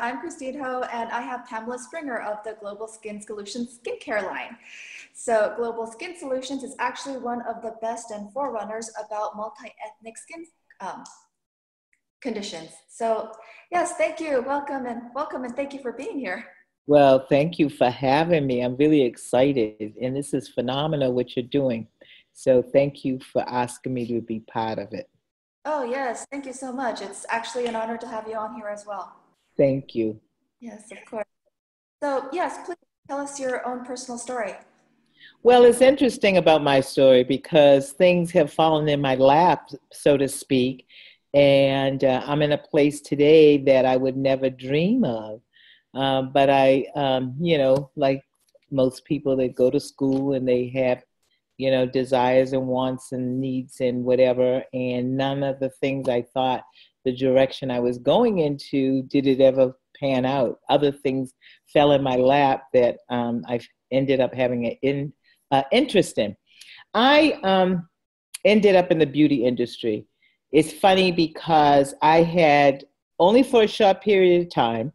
I'm Christine Ho, and I have Pamela Springer of the Global Skin Solutions skincare line. So Global Skin Solutions is actually one of the best and forerunners about multi-ethnic skin conditions. So yes, thank you. Welcome and thank you for being here. Well, thank you for having me. I'm really excited, and this is phenomenal what you're doing. So thank you for asking me to be part of it. Oh yes, thank you so much. It's actually an honor to have you on here as well. Thank you. Yes, of course. So yes, please tell us your own personal story. Well, it's interesting about my story because things have fallen in my lap, so to speak, and I'm in a place today that I would never dream of. But like most people that go to school and they have, desires and wants and needs and whatever, and none of the things I thought the direction I was going into, did it ever pan out. Other things fell in my lap that I ended up having an interest in. I ended up in the beauty industry. It's funny because I had, only for a short period of time,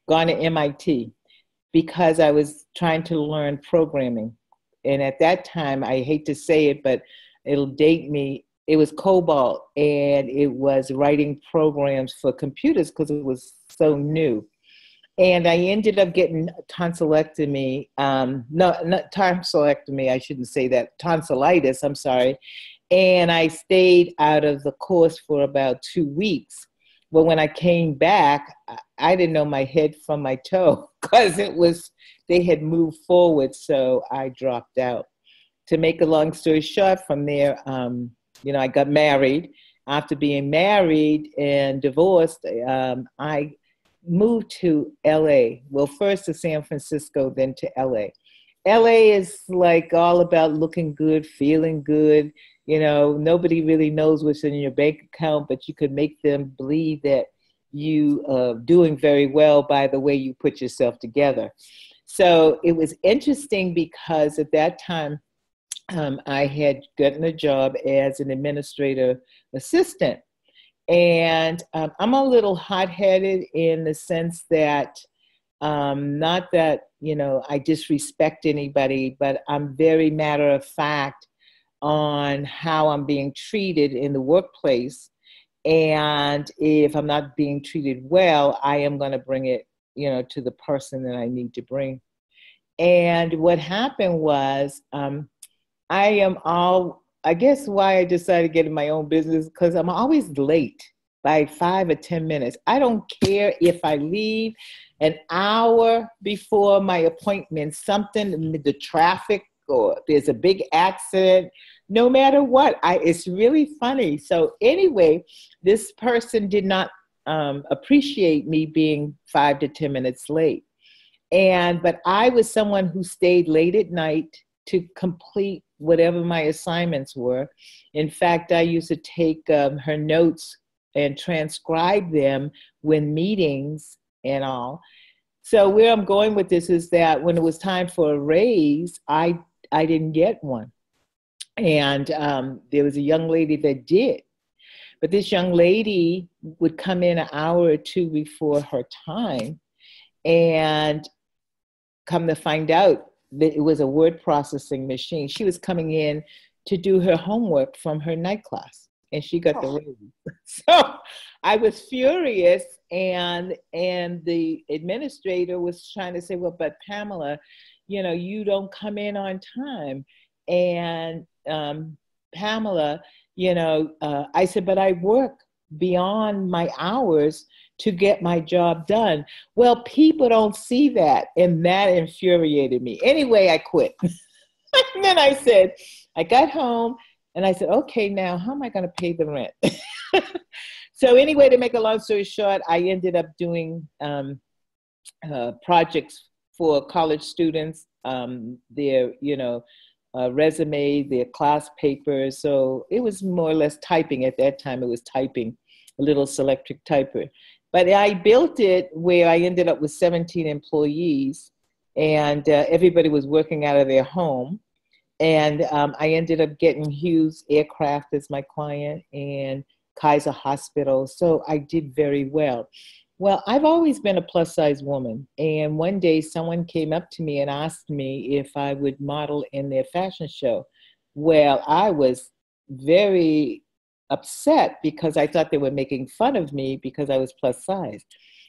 gone to MIT because I was trying to learn programming. And at that time, I hate to say it, but it'll date me, it was COBOL, and it was writing programs for computers because it was so new. And I ended up getting tonsillectomy, no, not tonsillectomy, I shouldn't say that, tonsillitis, I'm sorry. And I stayed out of the course for about 2 weeks. But when I came back, I didn't know my head from my toe because they had moved forward, so I dropped out. To make a long story short, from there, I got married. After being married and divorced, I moved to LA. Well, first to San Francisco, then to LA. LA is like all about looking good, feeling good. Nobody really knows what's in your bank account, but you could make them believe that you are doing very well by the way you put yourself together. So it was interesting because at that time, I had gotten a job as an administrative assistant. And I'm a little hot-headed in the sense that, not that, I disrespect anybody, but I'm very matter of fact on how I'm being treated in the workplace. And if I'm not being treated well, I am going to bring it, to the person that I need to bring. And what happened was, I guess why I decided to get in my own business, because I'm always late by 5 or 10 minutes. I don't care if I leave an hour before my appointment, something, the traffic, or there's a big accident, no matter what, it's really funny. So anyway, this person did not appreciate me being 5 to 10 minutes late. But I was someone who stayed late at night to complete whatever my assignments were. In fact, I used to take her notes and transcribe them when meetings and all. So where I'm going with this is that when it was time for a raise, I didn't get one. And there was a young lady that did. But this young lady would come in an hour or two before her time, and come to find out that it was a word processing machine. She was coming in to do her homework from her night class, and she got the raise. So I was furious, and the administrator was trying to say, well, but Pamela, you don't come in on time. And Pamela, I said, but I work beyond my hours to get my job done. Well, people don't see that, and that infuriated me. Anyway, I quit. And then I got home, and I said, okay, now how am I going to pay the rent? So anyway, to make a long story short, I ended up doing projects for college students, their, resume, their class papers. So it was more or less typing at that time. It was typing, a little electric typer. But I built it where I ended up with 17 employees, and everybody was working out of their home. And I ended up getting Hughes Aircraft as my client and Kaiser Hospital. So I did very well. Well, I've always been a plus size woman. And one day someone came up to me and asked me if I would model in their fashion show. Well, I was very upset because I thought they were making fun of me because I was plus size.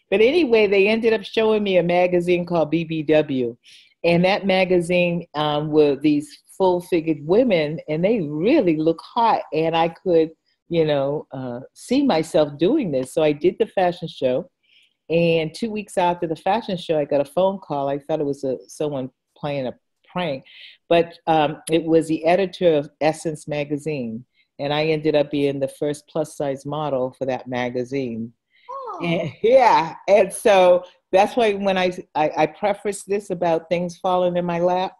But anyway, they ended up showing me a magazine called BBW. And that magazine were these full-figured women, and they really look hot. And I could, see myself doing this. So I did the fashion show. And 2 weeks after the fashion show, I got a phone call. I thought it was someone playing a prank, but it was the editor of Essence magazine. And I ended up being the first plus size model for that magazine. And, yeah. And so that's why when I preface this about things falling in my lap,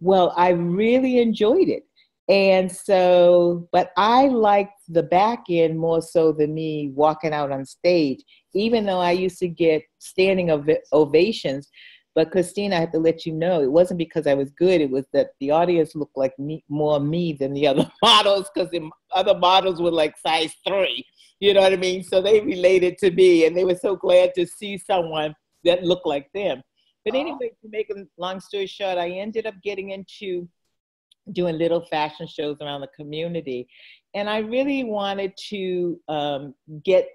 well, I really enjoyed it. And so, but I liked the back end more so than me walking out on stage, even though I used to get standing ovations. But Christine, I have to let you know, it wasn't because I was good. It was that the audience looked like more me than the other models, because the other models were like size 3. You know what I mean? So they related to me, and they were so glad to see someone that looked like them. But anyway, to make a long story short, I ended up getting into doing little fashion shows around the community. And I really wanted to get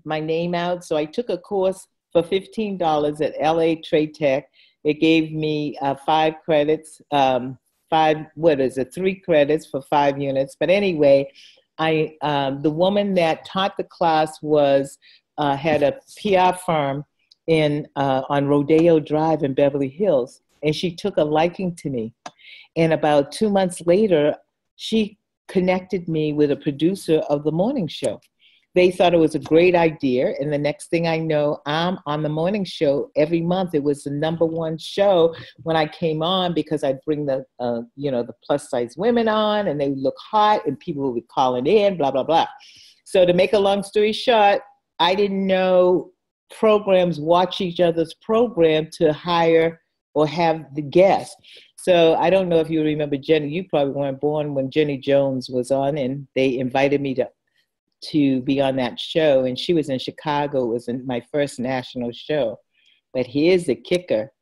my name out. So I took a course for $15 at LA Trade Tech. It gave me 5 credits, 3 credits for 5 units. But anyway, the woman that taught the class had a PR firm on Rodeo Drive in Beverly Hills. And she took a liking to me. And about 2 months later, she connected me with a producer of the morning show. They thought it was a great idea. And the next thing I know, I'm on the morning show every month. It was the #1 show when I came on, because I'd bring the plus size women on, and they would look hot, and people would be calling in, blah, blah, blah. So to make a long story short, I didn't know programs watch each other's program to hire or have the guests. So I don't know if you remember Jenny. You probably weren't born when Jenny Jones was on, and they invited me to be on that show. And she was in Chicago. It was my first national show. But here's the kicker.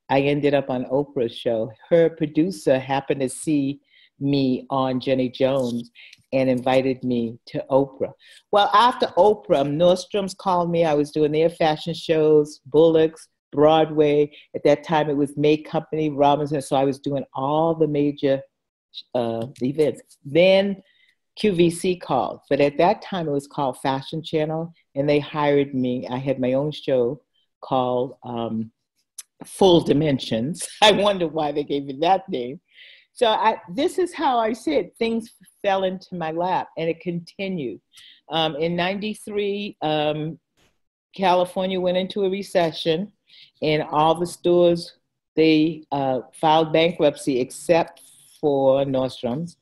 I ended up on Oprah's show. Her producer happened to see me on Jenny Jones and invited me to Oprah. Well, after Oprah, Nordstrom's called me. I was doing their fashion shows, Bullock's, Broadway. At that time, it was May Company, Robinson. So I was doing all the major events. Then QVC called, but at that time it was called Fashion Channel, and they hired me. I had my own show called Full Dimensions. I wonder why they gave me that name. So this is how I said things fell into my lap, and it continued. In '93, California went into a recession, and all the stores, they filed bankruptcy except for Nordstrom's.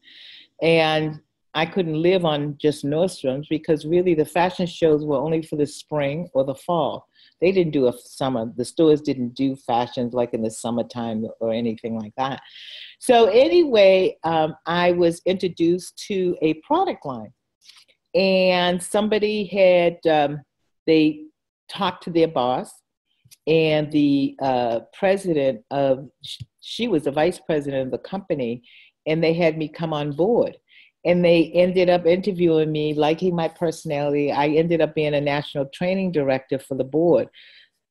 And I couldn't live on just Nordstrom's, because really the fashion shows were only for the spring or the fall. They didn't do a summer. The stores didn't do fashions like in the summertime or anything like that. So anyway, I was introduced to a product line, and somebody had, they talked to their boss, and the president she was the vice president of the company, and they had me come on board. And they ended up interviewing me, liking my personality. I ended up being a national training director for the board.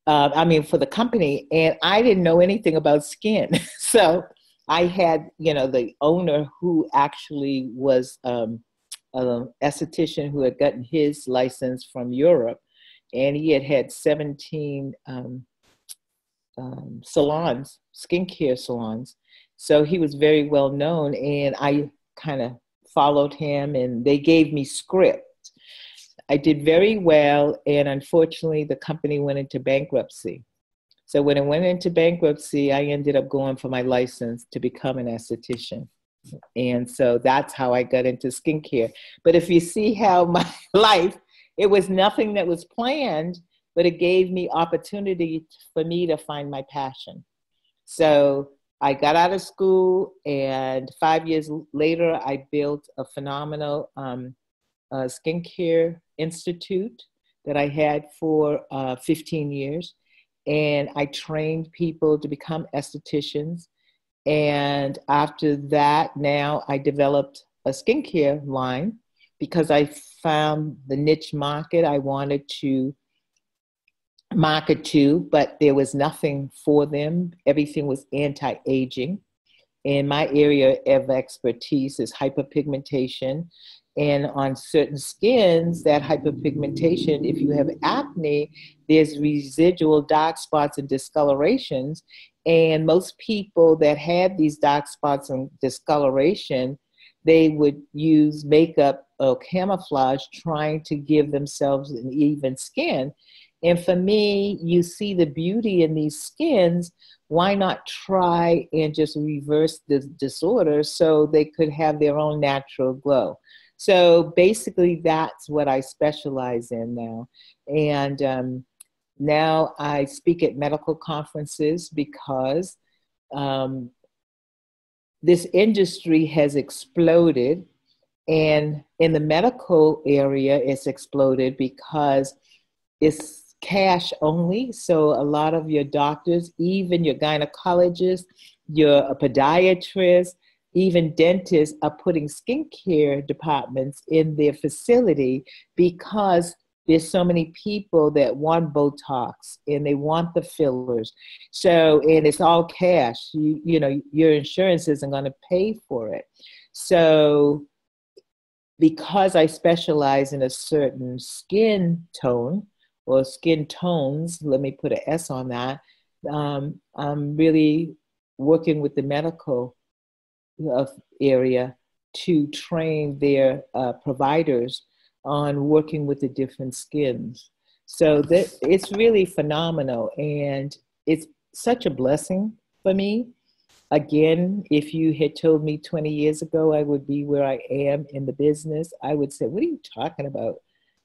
For the company. And I didn't know anything about skin. So I had, the owner who actually was an esthetician who had gotten his license from Europe. And he had 17 salons, skincare salons. So he was very well known. And I kind of followed him, and they gave me script. I did very well, and unfortunately the company went into bankruptcy. So when it went into bankruptcy, I ended up going for my license to become an esthetician. And so that's how I got into skincare. But if you see how my life, it was nothing that was planned, but it gave me opportunity for me to find my passion. So I got out of school, and 5 years later, I built a phenomenal skincare institute that I had for 15 years. And I trained people to become estheticians. And after that, now I developed a skincare line because I found the niche market I wanted to market to, but there was nothing for them. Everything was anti-aging. And my area of expertise is hyperpigmentation. And on certain skins, that hyperpigmentation, if you have acne, there's residual dark spots and discolorations. And most people that had these dark spots and discoloration, they would use makeup or camouflage trying to give themselves an even skin. And for me, you see the beauty in these skins. Why not try and just reverse the disorder so they could have their own natural glow? So basically, that's what I specialize in now. And now I speak at medical conferences because this industry has exploded. And in the medical area, it's exploded because it's cash only. So a lot of your doctors, even your gynecologists, your podiatrists, even dentists are putting skincare departments in their facility because there's so many people that want Botox and they want the fillers. So, and it's all cash. You know, your insurance isn't going to pay for it. So because I specialize in a certain skin tone, or skin tones, let me put an S on that, I'm really working with the medical area to train their providers on working with the different skins. So that it's really phenomenal, and it's such a blessing for me. Again, if you had told me 20 years ago I would be where I am in the business, I would say, what are you talking about?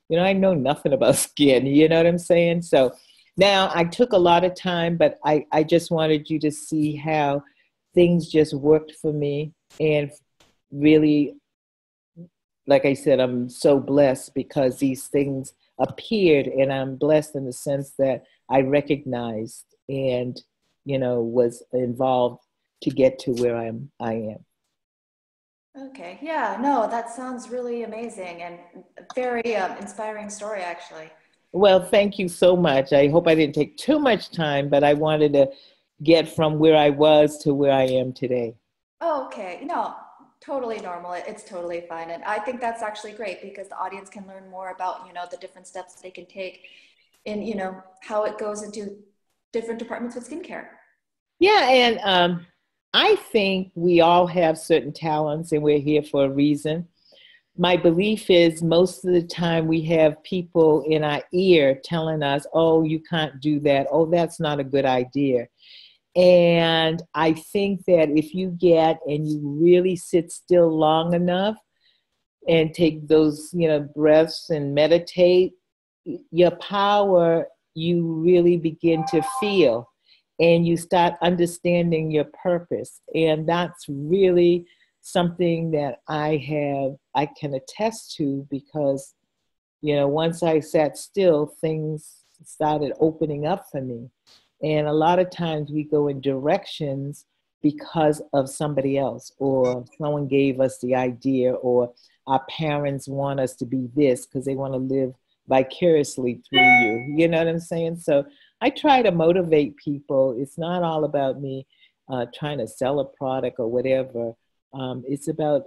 You know, I know nothing about skin, you know what I'm saying? So now I took a lot of time, but I just wanted you to see how things just worked for me. And really, like I said, I'm so blessed because these things appeared, and I'm blessed in the sense that I recognized and, you know, was involved to get to where I am. Okay, yeah, no, that sounds really amazing and very inspiring story, actually. Well, thank you so much. I hope I didn't take too much time, but I wanted to get from where I was to where I am today. Oh, okay, no, totally normal. It's totally fine. And I think that's actually great because the audience can learn more about, you know, the different steps they can take in, you know, how it goes into different departments with skincare. Yeah, and I think we all have certain talents and we're here for a reason. My belief is most of the time we have people in our ear telling us, oh, you can't do that. Oh, that's not a good idea. And I think that if you get and you really sit still long enough and take those, you know, breaths and meditate, your power, you really begin to feel and you start understanding your purpose. And that's really something that I can attest to because, you know, once I sat still, things started opening up for me. And a lot of times we go in directions because of somebody else, or someone gave us the idea, or our parents want us to be this because they want to live vicariously through you. You know what I'm saying? So I try to motivate people. It's not all about me trying to sell a product or whatever. It's about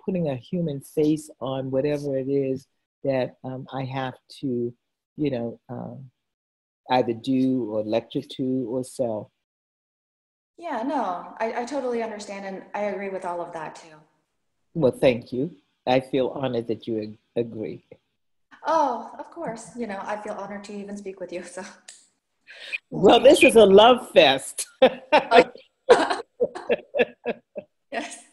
putting a human face on whatever it is that I have to, you know, either do or lecture to or sell. Yeah, no, I totally understand. And I agree with all of that too. Well, thank you. I feel honored that you agree. Oh, of course. You know, I feel honored to even speak with you. So Well, this is a love fest. oh, yes.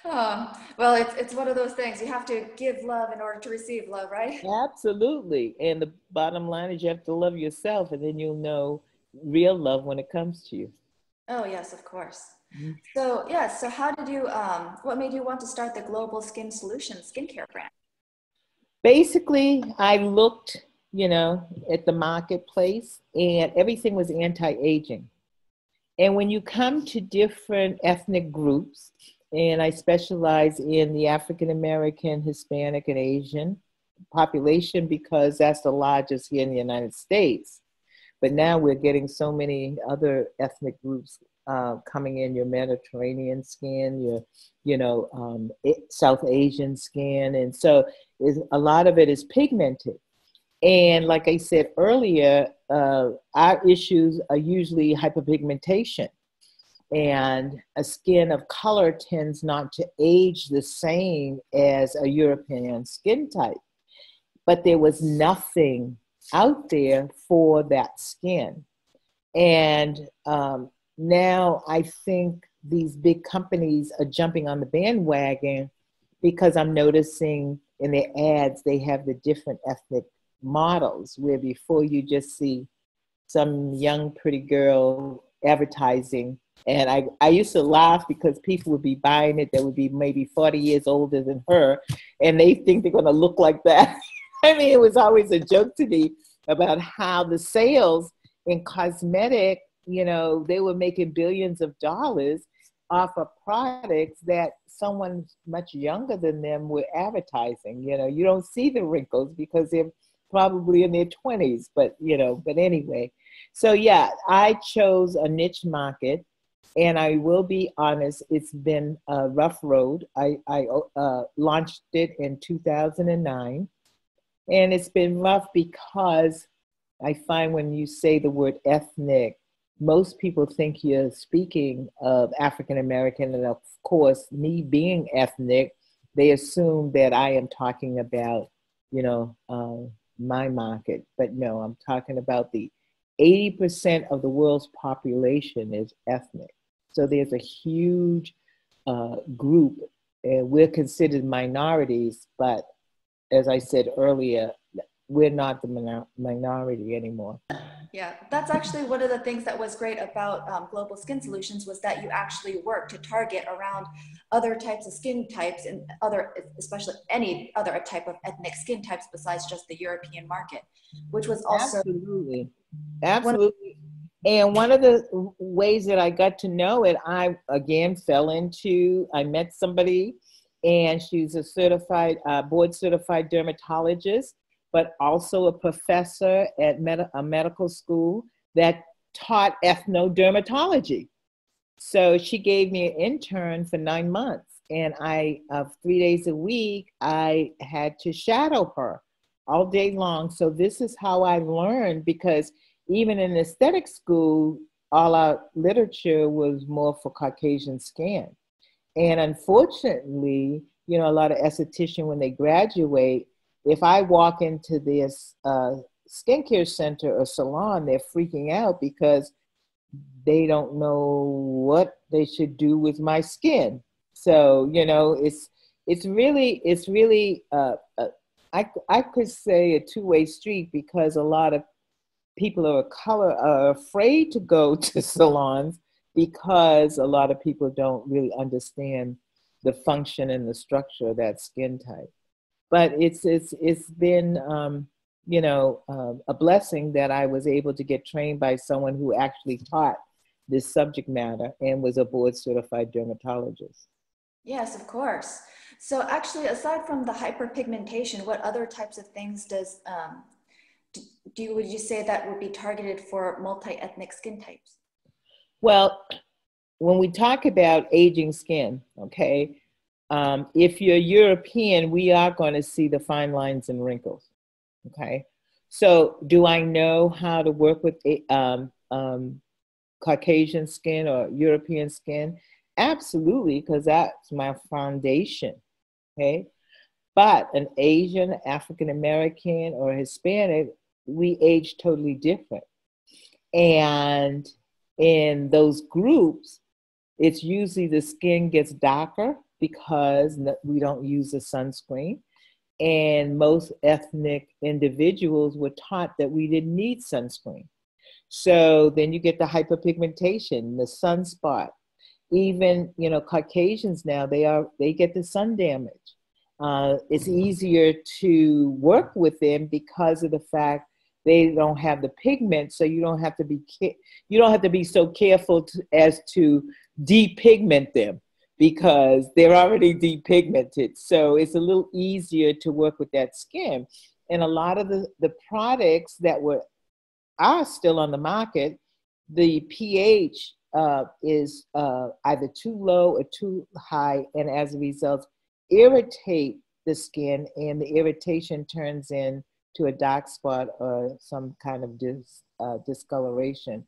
Well, it's one of those things. You have to give love in order to receive love, right? Absolutely. And the bottom line is you have to love yourself, and then you'll know real love when it comes to you. Oh, yes, of course. Mhm. So, yes, so how did you, what made you want to start the Global Skin Solutions skincare brand? Basically, I looked at the marketplace, and everything was anti-aging. And when you come to different ethnic groups, and I specialize in the African American, Hispanic, and Asian population because that's the largest here in the United States. But now we're getting so many other ethnic groups coming in, your Mediterranean skin, South Asian skin. And so a lot of it is pigmented. And like I said earlier, our issues are usually hyperpigmentation. And a skin of color tends not to age the same as a European skin type. But there was nothing out there for that skin. And now I think these big companies are jumping on the bandwagon because I'm noticing in their ads, they have the different ethnic models, where before you just see some young, pretty girl advertising. And I used to laugh because people would be buying it that would be maybe 40 years older than her, and they think they're going to look like that. I mean, it was always a joke to me about how the sales in cosmetic, they were making billions of dollars off of products that someone much younger than them were advertising. You don't see the wrinkles because they're probably in their 20s, but anyway. So yeah, I chose a niche market, and I will be honest, it's been a rough road. I launched it in 2009. And it's been rough because I find when you say the word ethnic, most people think you're speaking of African American. And of course, me being ethnic, they assume that I am talking about, my market. But no, I'm talking about the 80% of the world's population is ethnic. So there's a huge group, and we're considered minorities, but as I said earlier, we're not the minority anymore. Yeah, that's actually one of the things that was great about Global Skin Solutions, was that you actually work to target around other types of skin types and especially any other type of ethnic skin types besides just the European market, which was also absolutely. And one of the ways that I got to know it, I again I met somebody, and she's a certified, board certified dermatologist, but also a professor at a medical school that taught ethnodermatology. So she gave me an intern for 9 months, and 3 days a week, I had to shadow her all day long. So this is how I learned, because even in aesthetic school, all our literature was more for Caucasian skin. And unfortunately, a lot of estheticians, when they graduate, if I walk into this skincare center or salon, they're freaking out because they don't know what they should do with my skin. So, it's really I could say a two-way street, because a lot of people of color are afraid to go to salons because a lot of people don't really understand the function and the structure of that skin type. But it's been a blessing that I was able to get trained by someone who actually taught this subject matter and was a board certified dermatologist. Yes, of course. So actually, aside from the hyperpigmentation, what other types of things would you say that would be targeted for multi-ethnic skin types? Well, when we talk about aging skin, okay, if you're European, we are going to see the fine lines and wrinkles, okay? So do I know how to work with Caucasian skin or European skin? Absolutely, because that's my foundation, okay? But an Asian, African American, or Hispanic, we age totally different. And in those groups, it's usually the skin gets darker because we don't use a sunscreen. And most ethnic individuals were taught that we didn't need sunscreen. So then you get the hyperpigmentation, the sunspot. Even, Caucasians now, they get the sun damage. it's easier to work with them because of the fact they don't have the pigment, so you don't have to be so careful as to depigment them because they're already depigmented. So it's a little easier to work with that skin. And a lot of the products that are still on the market, the pH is either too low or too high, and as a result, irritate the skin, and the irritation turns into a dark spot or some kind of discoloration.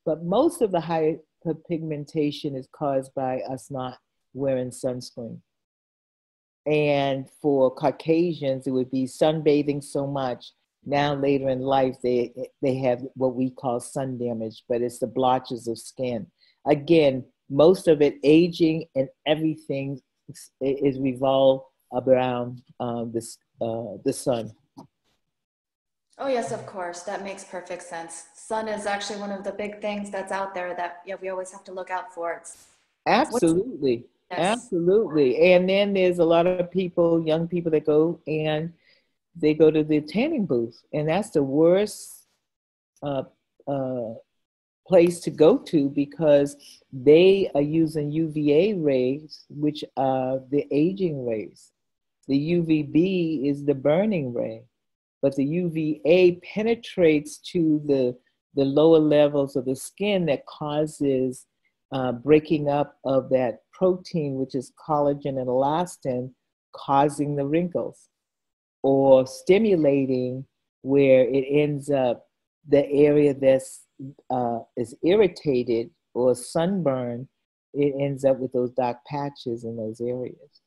But most of the hyperpigmentation is caused by us not wearing sunscreen. And for Caucasians, it would be sunbathing so much. Now later in life, they have what we call sun damage, but it's the blotches of skin. Again, most of it aging and everything is revolved around the sun. Oh yes, of course. That makes perfect sense. Sun is actually one of the big things that's out there that we always have to look out for. Absolutely. Yes. Absolutely. And then there's a lot of people, young people that go and they go to the tanning booth, and that's the worst uh, uh, place to go to because they are using UVA rays, which are the aging rays. The UVB is the burning ray, but the UVA penetrates to the lower levels of the skin that causes breaking up of that protein, which is collagen and elastin, causing the wrinkles, or stimulating where it ends up the area that's is irritated or sunburned, it ends up with those dark patches in those areas.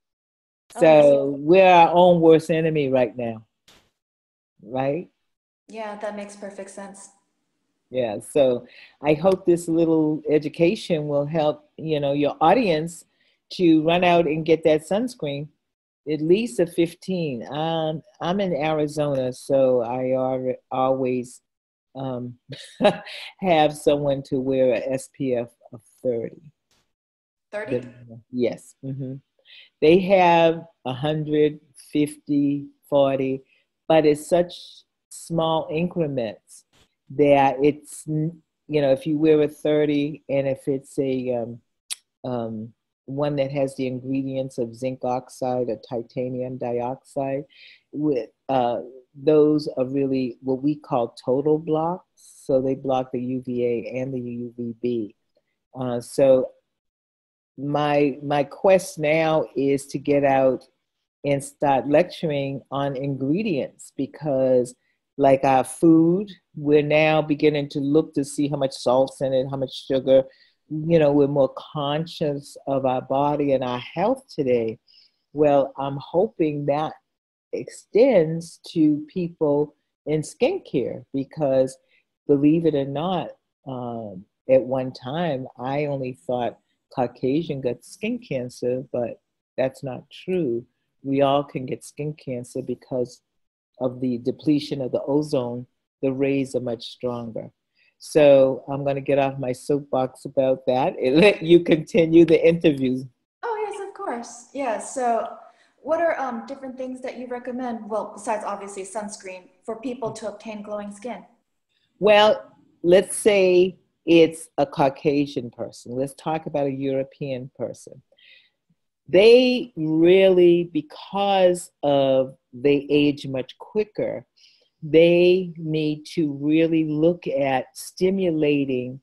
Oh yes. So we're our own worst enemy right now, right? Yeah, that makes perfect sense. Yeah. So I hope this little education will help, your audience to run out and get that sunscreen, at least a 15. I'm in Arizona, so I always um, have someone to wear a SPF of 30. 30? Yes. They have 150, 40, but it's such small increments that it's, if you wear a 30 and if it's a one that has the ingredients of zinc oxide or titanium dioxide, with those are really what we call total blocks. So they block the UVA and the UVB. So my quest now is to get out and start lecturing on ingredients, because like our food, we're now beginning to look to see how much salt's in it, how much sugar. We're more conscious of our body and our health today. Well, I'm hoping that extends to people in skincare, because believe it or not, at one time, I only thought Caucasian got skin cancer, but that's not true. We all can get skin cancer because of the depletion of the ozone. The rays are much stronger. So I'm going to get off my soapbox about that and let you continue the interview. Oh yes, of course. Yeah. So what are different things that you recommend? Well, besides obviously sunscreen for people to obtain glowing skin. Well, let's say it's a Caucasian person. Let's talk about a European person. They really, because of they age much quicker, they need to really look at stimulating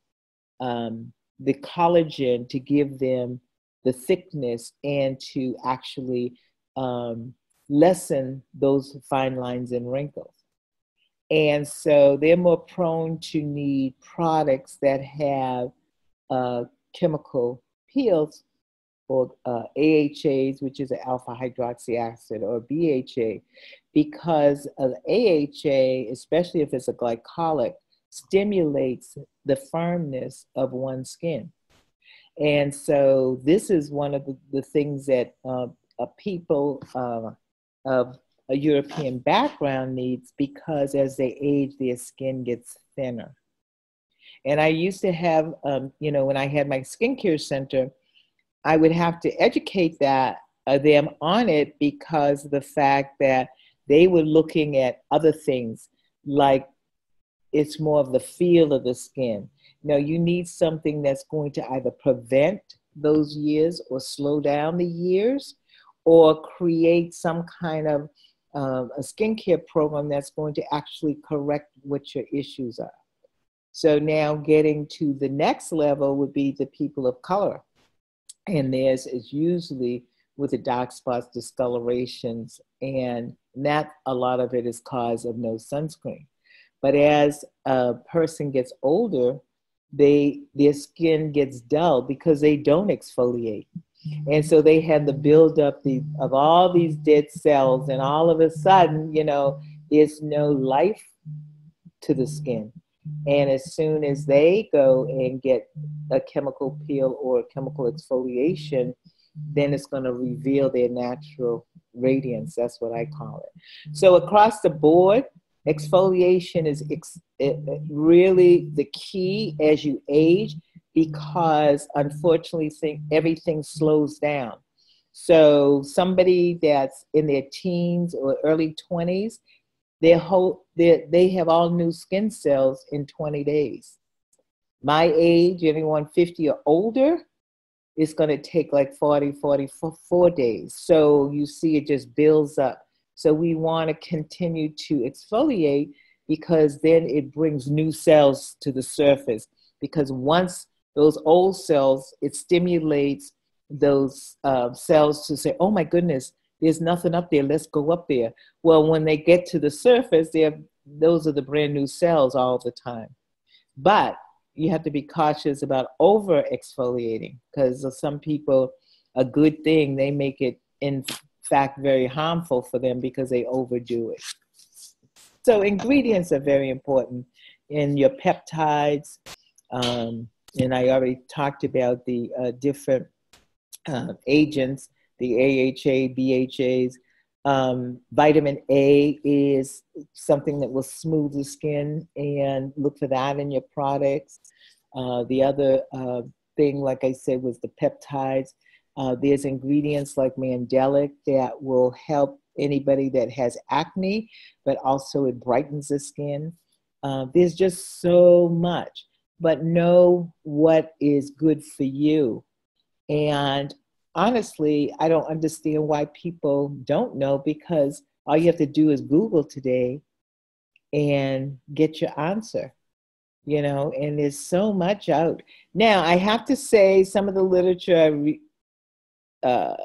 the collagen to give them the thickness and to actually lessen those fine lines and wrinkles. And so they're more prone to need products that have chemical peels, or AHAs, which is an alpha hydroxy acid, or BHA, because of AHA, especially if it's a glycolic, stimulates the firmness of one's skin. And so this is one of the things that people of a European background needs, because as they age, their skin gets thinner. And I used to have, when I had my skincare center, I would have to educate that them on it because of the fact that they were looking at other things, like it's more of the feel of the skin. You need something that's going to either prevent those years or slow down the years, or create some kind of a skincare program that's going to actually correct what your issues are. So now getting to the next level would be the people of color. And theirs is usually with the dark spots, discolorations, and that a lot of it is cause of no sunscreen. But as a person gets older, their skin gets dull because they don't exfoliate. And so they have the buildup of all these dead cells, and all of a sudden, there's no life to the skin. And as soon as they go and get a chemical peel or a chemical exfoliation, then it's going to reveal their natural radiance. That's what I call it. So across the board, exfoliation is really the key as you age, because unfortunately everything slows down. So somebody that's in their teens or early 20s, they have all new skin cells in 20 days. My age, anyone 50 or older, it's going to take like 44 days. So you see it just builds up. So we want to continue to exfoliate, because then it brings new cells to the surface. Because once those old cells, it stimulates those cells to say, oh my goodness, there's nothing up there, let's go up there. Well, when they get to the surface, those are the brand new cells all the time. But you have to be cautious about over exfoliating, because some people, a good thing, they make it in fact very harmful for them because they overdo it. So ingredients are very important in your peptides. And I already talked about the different agents, the AHA, BHAs. Vitamin A is something that will smooth the skin, and look for that in your products. The other thing, like I said, was the peptides. There's ingredients like mandelic that will help anybody that has acne, but also it brightens the skin. There's just so much, but know what is good for you. And honestly, I don't understand why people don't know, because all you have to do is Google today and get your answer, and there's so much out. Now, I have to say some of the literature I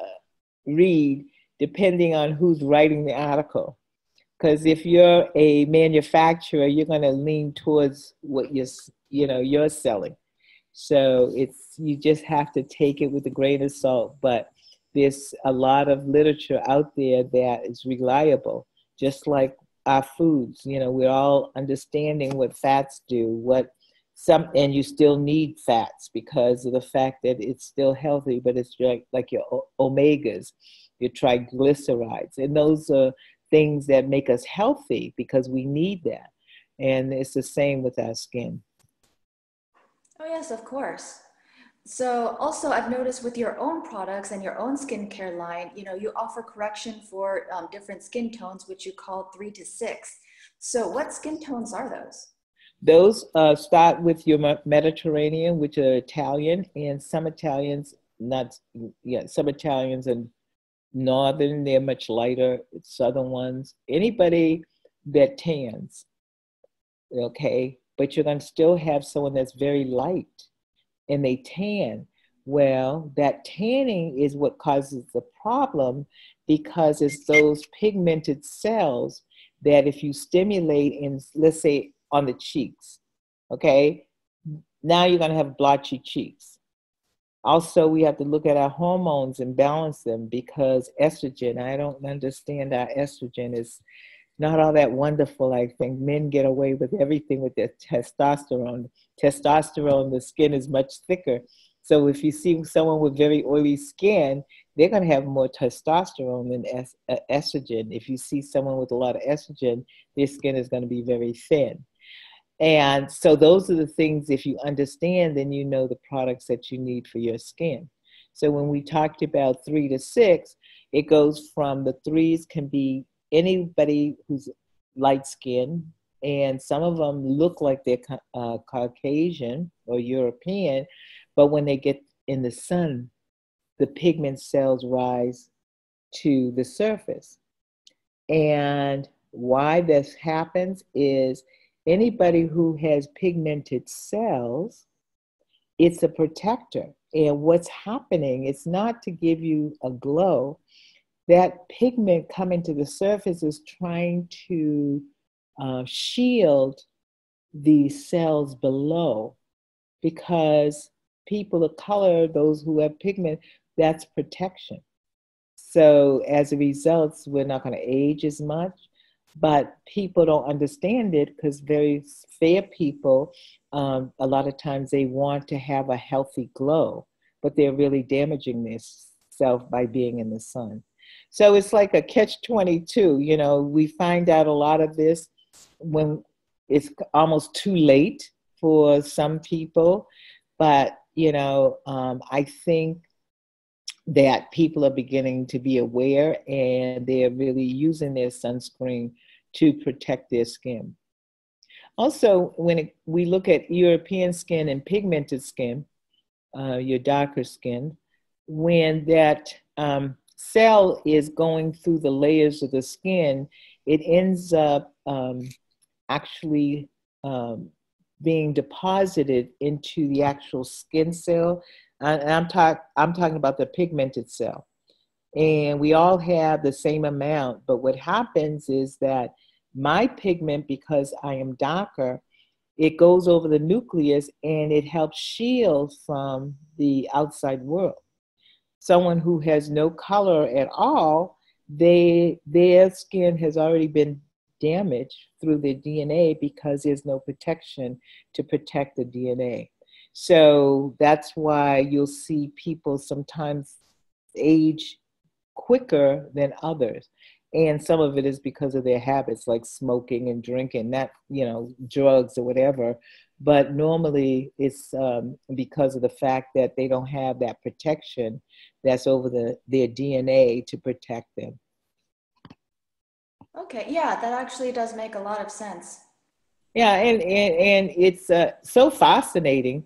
read, depending on who's writing the article. Because if you're a manufacturer, you're going to lean towards what you're selling. So you just have to take it with a grain of salt. But there's a lot of literature out there that is reliable, just like our foods. We're all understanding what fats do, and you still need fats because of the fact that it's still healthy, but it's like your omegas, your triglycerides, and those are things that make us healthy because we need that. And it's the same with our skin. Oh yes, of course. So also I've noticed with your own products and your own skincare line, you offer correction for different skin tones, which you call 3 to 6. So what skin tones are those? Those start with your Mediterranean, which are Italian, and some Italians, some Italians and Northern, they're much lighter, Southern ones. Anybody that tans, okay? But you're going to still have someone that's very light and they tan. Well, that tanning is what causes the problem, because it's those pigmented cells that if you stimulate in, let's say, on the cheeks, okay? Now you're going to have blotchy cheeks. Also, we have to look at our hormones and balance them, because estrogen, I don't understand our estrogen is not all that wonderful. I think men get away with everything with their testosterone. Testosterone, the skin is much thicker. So if you see someone with very oily skin, they're going to have more testosterone than estrogen. If you see someone with a lot of estrogen, their skin is going to be very thin. And so those are the things, if you understand, then you know the products that you need for your skin. So when we talked about 3 to 6, It goes from the threes can be anybody who's light skinned, and some of them look like they're Caucasian or European, but when they get in the sun, the pigment cells rise to the surface. And why this happens is anybody who has pigmented cells, it's a protector. And what's happening, it's not to give you a glow. That pigment coming to the surface is trying to shield the cells below, because people of color, those who have pigment, that's protection. So as a result, we're not going to age as much, but people don't understand it because very fair people, a lot of times they want to have a healthy glow, but they're really damaging themselves by being in the sun. So it's like a catch-22. You know, we find out a lot of this when it's almost too late for some people, but you know, I think that people are beginning to be aware and they're really using their sunscreen to protect their skin. Also, when we look at European skin and pigmented skin, your darker skin, when that cell is going through the layers of the skin, it ends up actually being deposited into the actual skin cell. And I'm talking about the pigmented cell. And we all have the same amount, but what happens is that my pigment, because I am darker, it goes over the nucleus and it helps shield from the outside world. Someone who has no color at all, their skin has already been damaged through their DNA because there's no protection to protect the DNA. So that's why you'll see people sometimes age quicker than others. And some of it is because of their habits, like smoking and drinking, not, you know, drugs or whatever. But normally it's because of the fact that they don't have that protection that's over their DNA to protect them. Okay, yeah, that actually does make a lot of sense. Yeah, and it's so fascinating.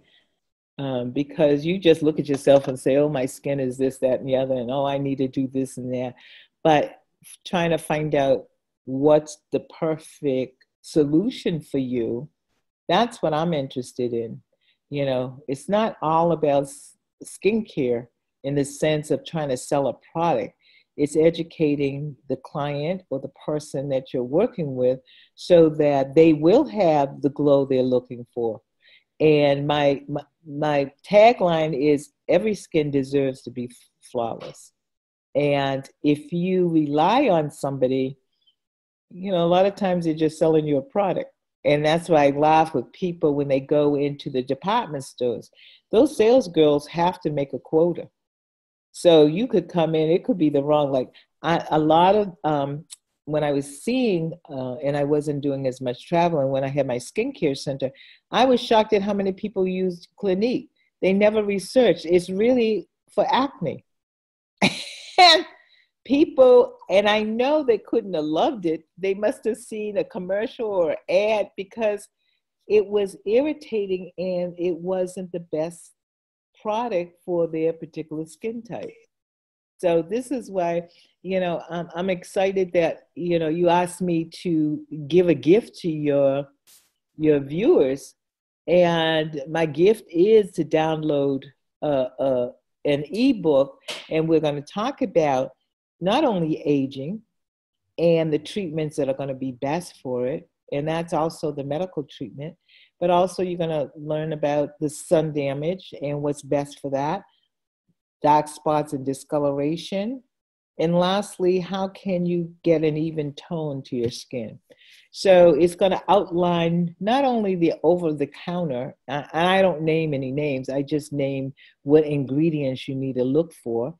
Because you just look at yourself and say, oh, my skin is this, that, and the other, and oh, I need to do this and that. But trying to find out what's the perfect solution for you, that's what I'm interested in. You know, it's not all about skincare in the sense of trying to sell a product. It's educating the client or the person that you're working with so that they will have the glow they're looking for. And my tagline is every skin deserves to be flawless. And if you rely on somebody, you know, a lot of times they're just selling you a product. And that's why I laugh with people when they go into the department stores. Those sales girls have to make a quota. So you could come in, it could be the wrong, like a lot of, when I was seeing, and I wasn't doing as much traveling, when I had my skincare center, I was shocked at how many people used Clinique. They never researched. It's really for acne. And people, and I know they couldn't have loved it. They must have seen a commercial or ad because it was irritating and it wasn't the best product for their particular skin type. So this is why, you know, I'm excited that, you know, you asked me to give a gift to your viewers. And my gift is to download an ebook. And we're going to talk about not only aging and the treatments that are going to be best for it. And that's also the medical treatment. But also you're going to learn about the sun damage and what's best for that, dark spots and discoloration. And lastly, how can you get an even tone to your skin? So it's going to outline not only the over-the-counter, and I don't name any names, I just name what ingredients you need to look for.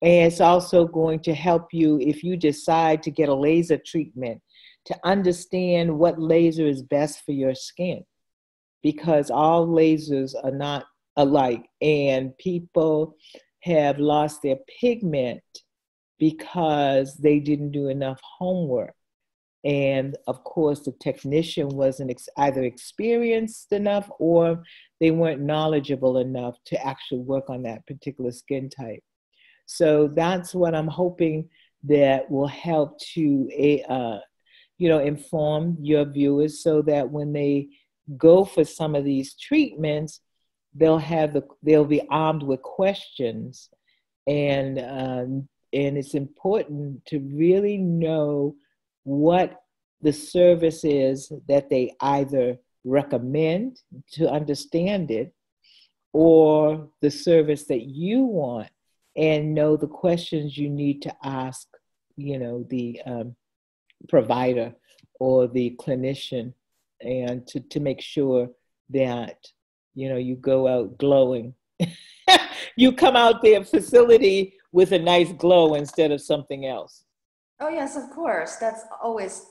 And it's also going to help you if you decide to get a laser treatment to understand what laser is best for your skin, because all lasers are not alike, and people have lost their pigment because they didn't do enough homework. And of course, the technician wasn't either experienced enough or they weren't knowledgeable enough to actually work on that particular skin type. So that's what I'm hoping that will help to, inform your viewers so that when they go for some of these treatments, they'll be armed with questions, and it's important to really know what the service is that they either recommend to understand it, or the service that you want, and know the questions you need to ask, the provider or the clinician, and to make sure that, you go out glowing. You come out their facility with a nice glow instead of something else. Oh yes, of course. That's always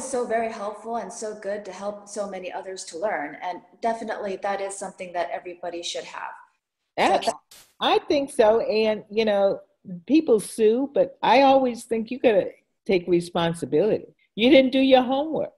so very helpful and so good to help so many others to learn. And definitely that is something that everybody should have. So I think so. And, people sue, but I always think you got to take responsibility. You didn't do your homework.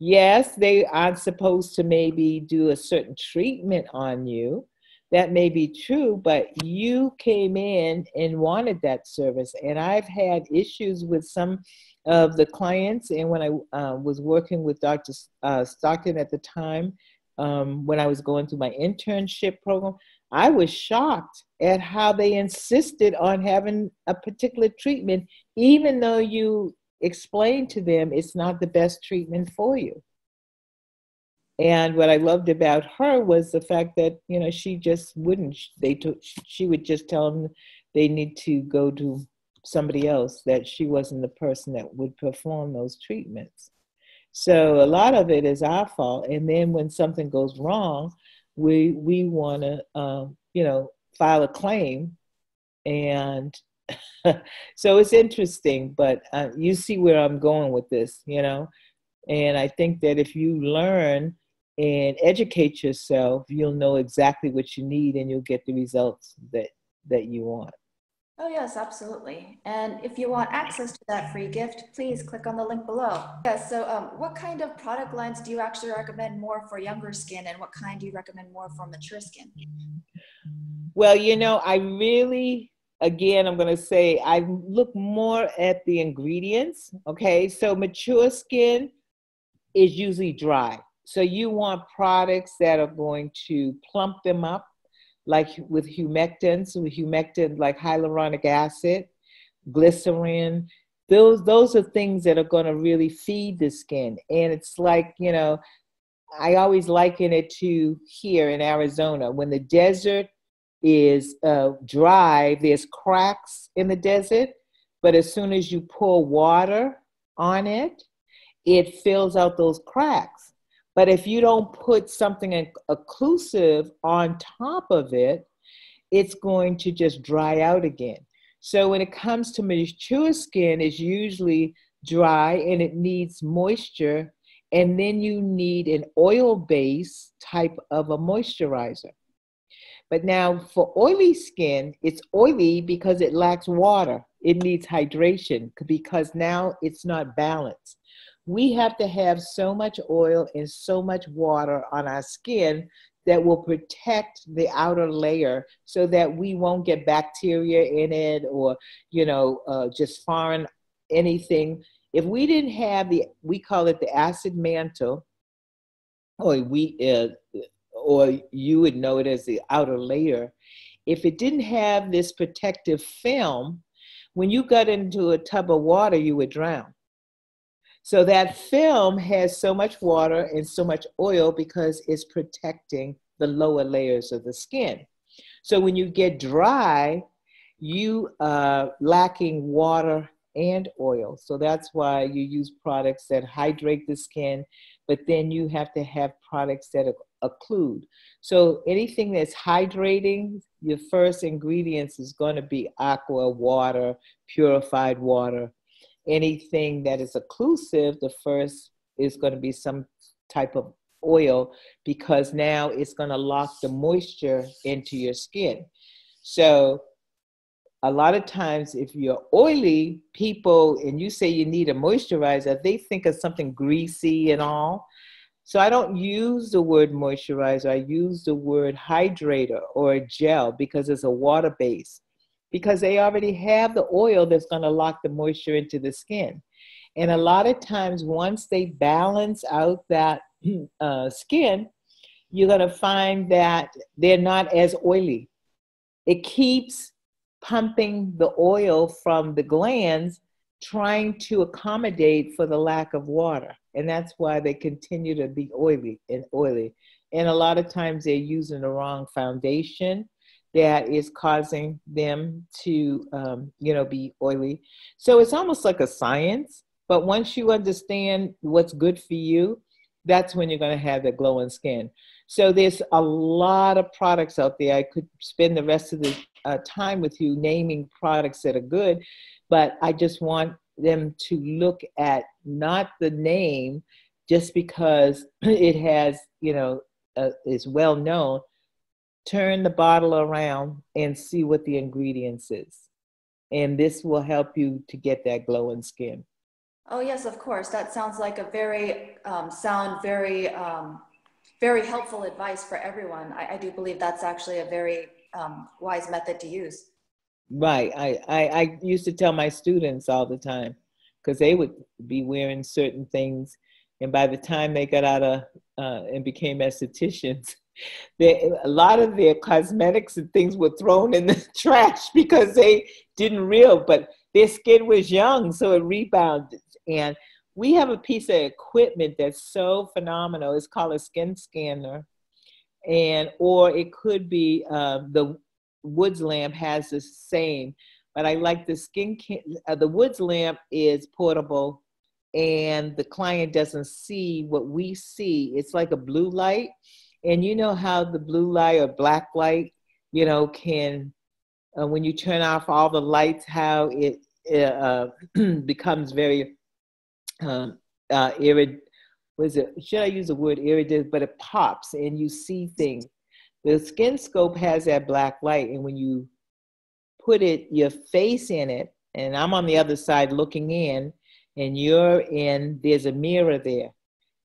Yes, they aren't supposed to maybe do a certain treatment on you. That may be true, but you came in and wanted that service. And I've had issues with some of the clients. And when I was working with Dr. Stockton at the time, when I was going through my internship program, I was shocked at how they insisted on having a particular treatment, even though you explained to them it's not the best treatment for you. And what I loved about her was the fact that, she just wouldn't, she would just tell them they need to go to somebody else, that she wasn't the person that would perform those treatments. So a lot of it is our fault. And then when something goes wrong, we want to, file a claim. And so it's interesting, but you see where I'm going with this, and I think that if you learn and educate yourself, you'll know exactly what you need and you'll get the results that you want. oh yes, absolutely. And if you want access to that free gift, please click on the link below. Yes, so what kind of product lines do you actually recommend more for younger skin, and what kind do you recommend more for mature skin? Well, I really, again, I'm going to say I look more at the ingredients. Okay, so mature skin is usually dry. So you want products that are going to plump them up, like with humectants, like hyaluronic acid, glycerin. Those are things that are going to really feed the skin. And it's like, I always liken it to here in Arizona. When the desert is dry, there's cracks in the desert, but as soon as you pour water on it, it fills out those cracks. But if you don't put something occlusive on top of it, it's going to just dry out again. So when it comes to mature skin, it's usually dry and it needs moisture, and then you need an oil-based type of a moisturizer. But now for oily skin, it's oily because it lacks water. It needs hydration because now it's not balanced. We have to have so much oil and so much water on our skin that will protect the outer layer so that we won't get bacteria in it or, just foreign anything. If we didn't have we call it the acid mantle, or you would know it as the outer layer. If it didn't have this protective film, when you got into a tub of water, you would drown. So that film has so much water and so much oil because it's protecting the lower layers of the skin. So when you get dry, you are lacking water and oil. So that's why you use products that hydrate the skin, but then you have to have products that occlude. So anything that's hydrating, your first ingredients is going to be aqua, water, purified water. Anything that is occlusive, the first is going to be some type of oil, because now it's going to lock the moisture into your skin. So a lot of times if you're oily, people, and you say you need a moisturizer, they think of something greasy and all. So I don't use the word moisturizer. I use the word hydrator or a gel because it's a water base, because they already have the oil that's going to lock the moisture into the skin. And a lot of times, once they balance out that skin, you're going to find that they're not as oily. It keeps pumping the oil from the glands, trying to accommodate for the lack of water. And that's why they continue to be oily and oily. And a lot of times they're using the wrong foundation that is causing them to, be oily. So it's almost like a science. But once you understand what's good for you, that's when you're going to have the glowing skin. So there's a lot of products out there. I could spend the rest of the time with you naming products that are good, but I just want them to look at not the name just because it has, is well known. Turn the bottle around and see what the ingredients is. And this will help you to get that glowing skin. Oh, yes, of course. That sounds like a very very helpful advice for everyone. I do believe that's actually a very wise method to use. Right. I used to tell my students all the time because they would be wearing certain things. And by the time they got out of and became estheticians, a lot of their cosmetics and things were thrown in the trash because they didn't realize, but their skin was young, so it rebounded. And we have a piece of equipment that's so phenomenal. It's called a skin scanner. Or it could be the Woods lamp has the same, but I like the Woods lamp is portable and the client doesn't see what we see. It's like a blue light. And you know how the blue light or black light, can, when you turn off all the lights, how it becomes very should I use the word iridescent, but it pops and you see things. The skin scope has that black light, and when you put your face in it, and I'm on the other side looking in, and there's a mirror there.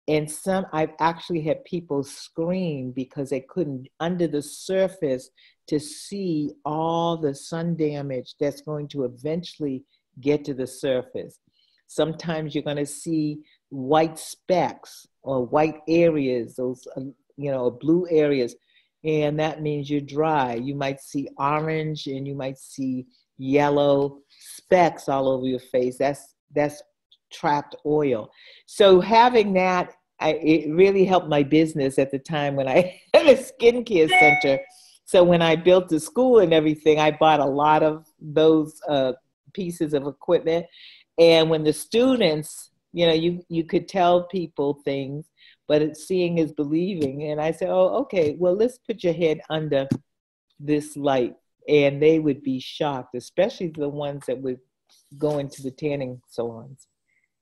And I've actually had people scream because they couldn't, under the surface, to see all the sun damage that's going to eventually get to the surface. Sometimes you're going to see white specks or white areas, those, blue areas, and that means you're dry. You might see orange and you might see yellow specks all over your face. That's trapped oil. So having that, it really helped my business at the time when I had a skincare center. So when I built the school and everything, I bought a lot of those pieces of equipment. And when the students, you could tell people things, but seeing is believing. And I said, oh, okay, well, let's put your head under this light. And they would be shocked, especially the ones that would go into the tanning salons,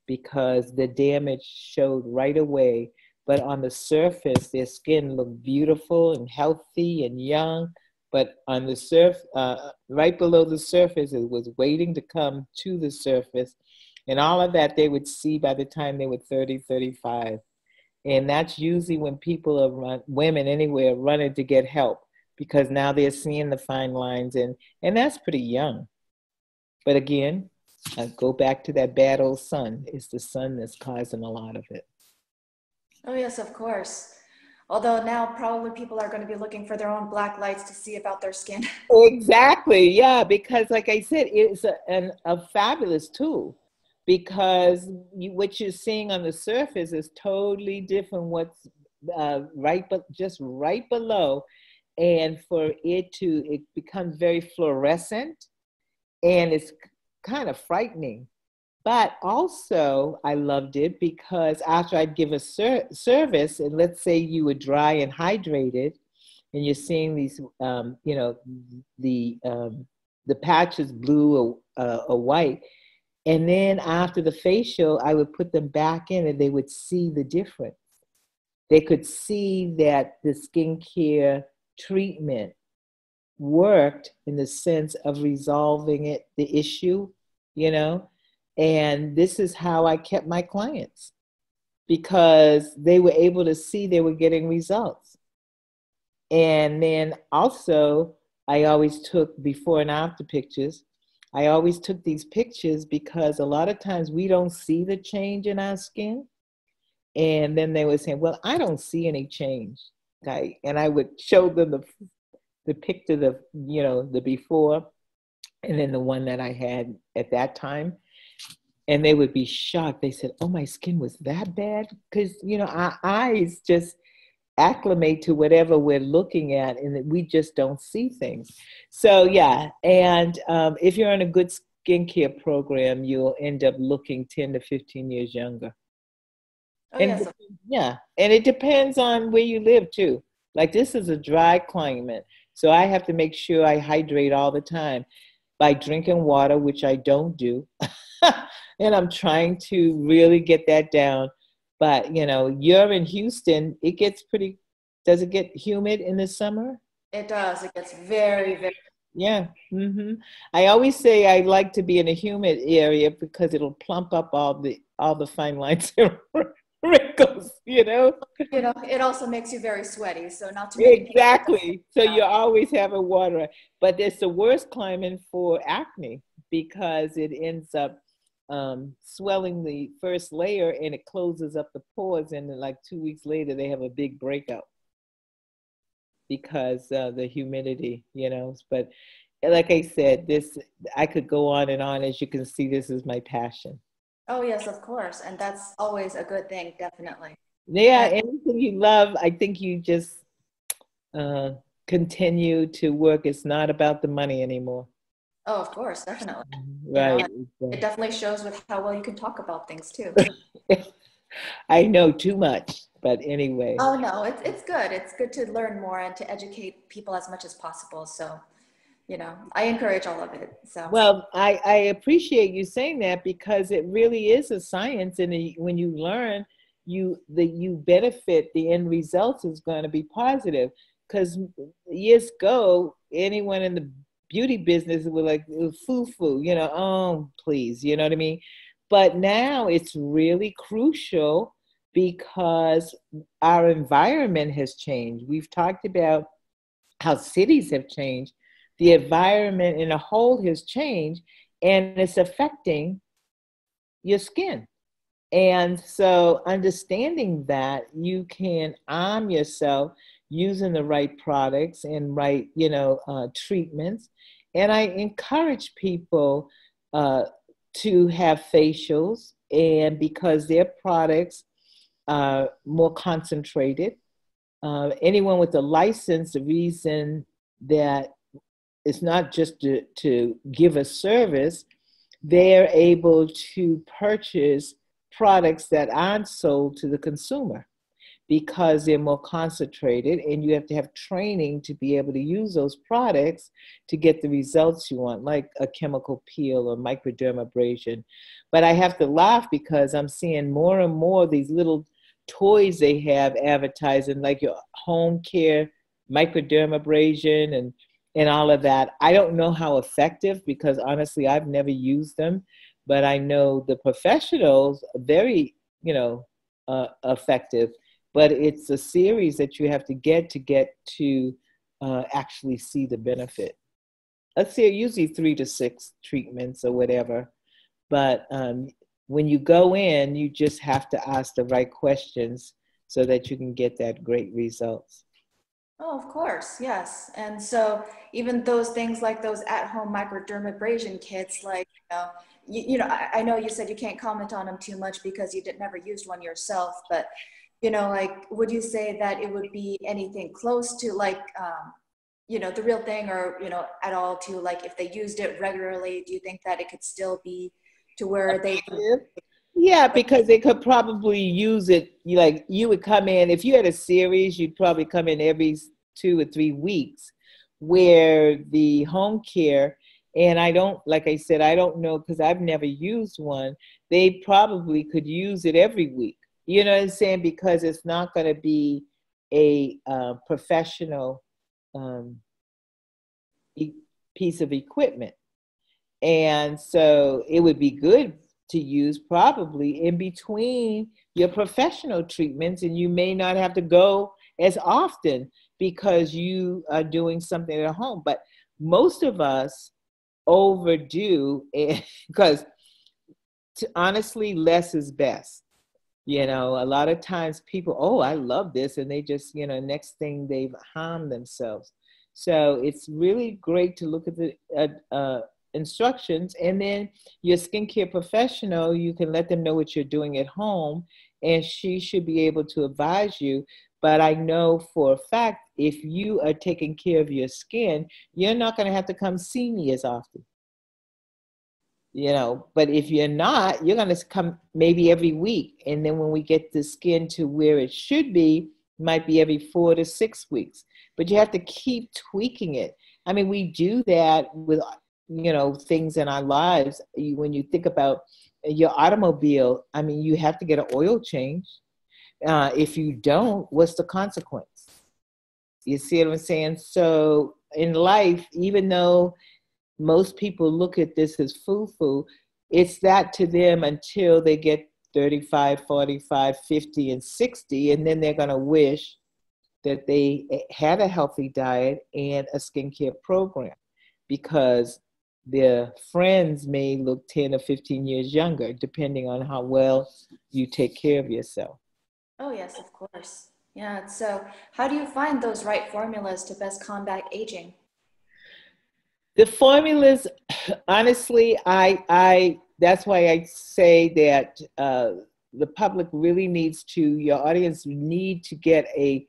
because the damage showed right away. But on the surface, their skin looked beautiful and healthy and young. But on the surface, right below the surface, it was waiting to come to the surface. And all of that they would see by the time they were 30, 35. And that's usually when people are women anywhere, running to get help, because now they're seeing the fine lines, and that's pretty young. But again, I go back to that bad old sun. It's the sun that's causing a lot of it. Oh, yes, of course. Although now probably people are going to be looking for their own black lights to see about their skin. Exactly, yeah, because like I said, it's a fabulous tool, because what you're seeing on the surface is totally different what's just right below. And for it becomes very fluorescent, and it's kind of frightening. But also, I loved it because after I'd give a service, and let's say you were dry and hydrated, and you're seeing these, the patches blue or white, and then after the facial, I would put them back in, and they would see the difference. They could see that the skincare treatment worked in the sense of resolving it, the issue, you know, and this is how I kept my clients because they were able to see they were getting results. And then also, I always took before and after pictures. I always took these pictures because a lot of times we don't see the change in our skin. And then they would say, well, I don't see any change. And I would show them the picture, the before, and then the one that I had at that time. And they would be shocked. They said, oh, my skin was that bad? Because, our eyes just acclimate to whatever we're looking at, and we just don't see things. So, yeah. And if you're in a good skincare program, you'll end up looking 10 to 15 years younger. Oh, And yes. yeah, and it depends on where you live too. Like this is a dry climate, so I have to make sure I hydrate all the time by drinking water, which I don't do. And I'm trying to really get that down. But you're in Houston, it gets does it get humid in the summer? It does. It gets very, very. Yeah. I always say I like to be in a humid area because it'll plump up all the fine lines and wrinkles. It also makes you very sweaty. So not too many people. Exactly. So you always have a water, but it's the worst climate for acne because it ends up swelling the first layer and it closes up the pores, and then like 2 weeks later they have a big breakout because the humidity, But like I said, I could go on and on. As you can see, this is my passion. Oh, yes, of course. And that's always a good thing, definitely. Yeah, anything you love, I think you just continue to work. It's not about the money anymore. Oh, of course, definitely. Right. It definitely shows with how well you can talk about things too. I know too much, but anyway. Oh no, it's good. It's good to learn more and to educate people as much as possible. So, I encourage all of it. So. Well, I appreciate you saying that because it really is a science, and when you learn, you benefit. The end result is going to be positive. Because years ago, anyone in the beauty business was like foo-foo, oh please, you know what I mean? But now it's really crucial because our environment has changed. We've talked about how cities have changed. The environment in a whole has changed, and it's affecting your skin. And so understanding that, you can arm yourself using the right products and right, treatments. And I encourage people to have facials, and because their products are more concentrated. Anyone with a license, the reason that it's not just to give a service, they're able to purchase products that aren't sold to the consumer because they're more concentrated, and you have to have training to be able to use those products to get the results you want, like a chemical peel or microdermabrasion. But I have to laugh because I'm seeing more and more of these little toys they have advertising, like your home care microdermabrasion and all of that. I don't know how effective because honestly, I've never used them, but I know the professionals are very, effective. But it's a series that you have to get to actually see the benefit. Let's say usually 3 to 6 treatments or whatever. But when you go in, you just have to ask the right questions so that you can get that great results. Oh, of course, yes. And so even those things like those at-home microdermabrasion kits, like, I know you said you can't comment on them too much because you never used one yourself, but, like, would you say that it would be anything close to like, the real thing, or, at all, to like, if they used it regularly, do you think that it could still be to where they... Yeah, because they could probably use it, like you would come in, if you had a series, you'd probably come in every 2 or 3 weeks, where the home care, and like I said, I don't know because I've never used one, they probably could use it every week. You know what I'm saying? Because it's not going to be a professional piece of equipment. And so it would be good to use probably in between your professional treatments, and you may not have to go as often because you are doing something at home. But most of us overdo it because honestly, less is best. You know, a lot of times people, oh, I love this, and they just, you know, next thing they've harmed themselves. So it's really great to look at the instructions, and then your skincare professional, you can let them know what you're doing at home, and she should be able to advise you. But I know for a fact, if you are taking care of your skin, you're not going to have to come see me as often. You know, but if you're not, you're going to come maybe every week. And then when we get the skin to where it should be, might be every 4 to 6 weeks. But you have to keep tweaking it. I mean, we do that with, you know, things in our lives. When you think about your automobile, I mean, you have to get an oil change. If you don't, what's the consequence? You see what I'm saying? So in life, even though most people look at this as foo-foo, it's that to them until they get 35, 45, 50, and 60, and then they're going to wish that they had a healthy diet and a skincare program, because their friends may look 10 or 15 years younger, depending on how well you take care of yourself. Oh, yes, of course. Yeah. So how do you find those right formulas to best combat aging? The formulas, honestly, I that's why I say that the public really needs to, your audience need to get a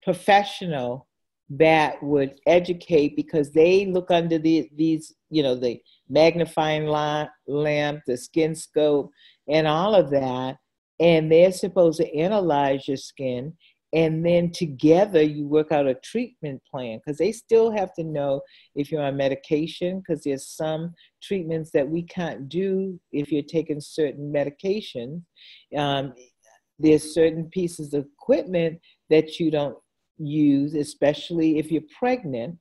professional that would educate, because they look under these, you know, the magnifying lamp, the skin scope, and all of that, and they're supposed to analyze your skin, and then together you work out a treatment plan, because they still have to know if you're on medication, because there's some treatments that we can't do if you're taking certain medications. There's certain pieces of equipment that you don't use, especially if you're pregnant.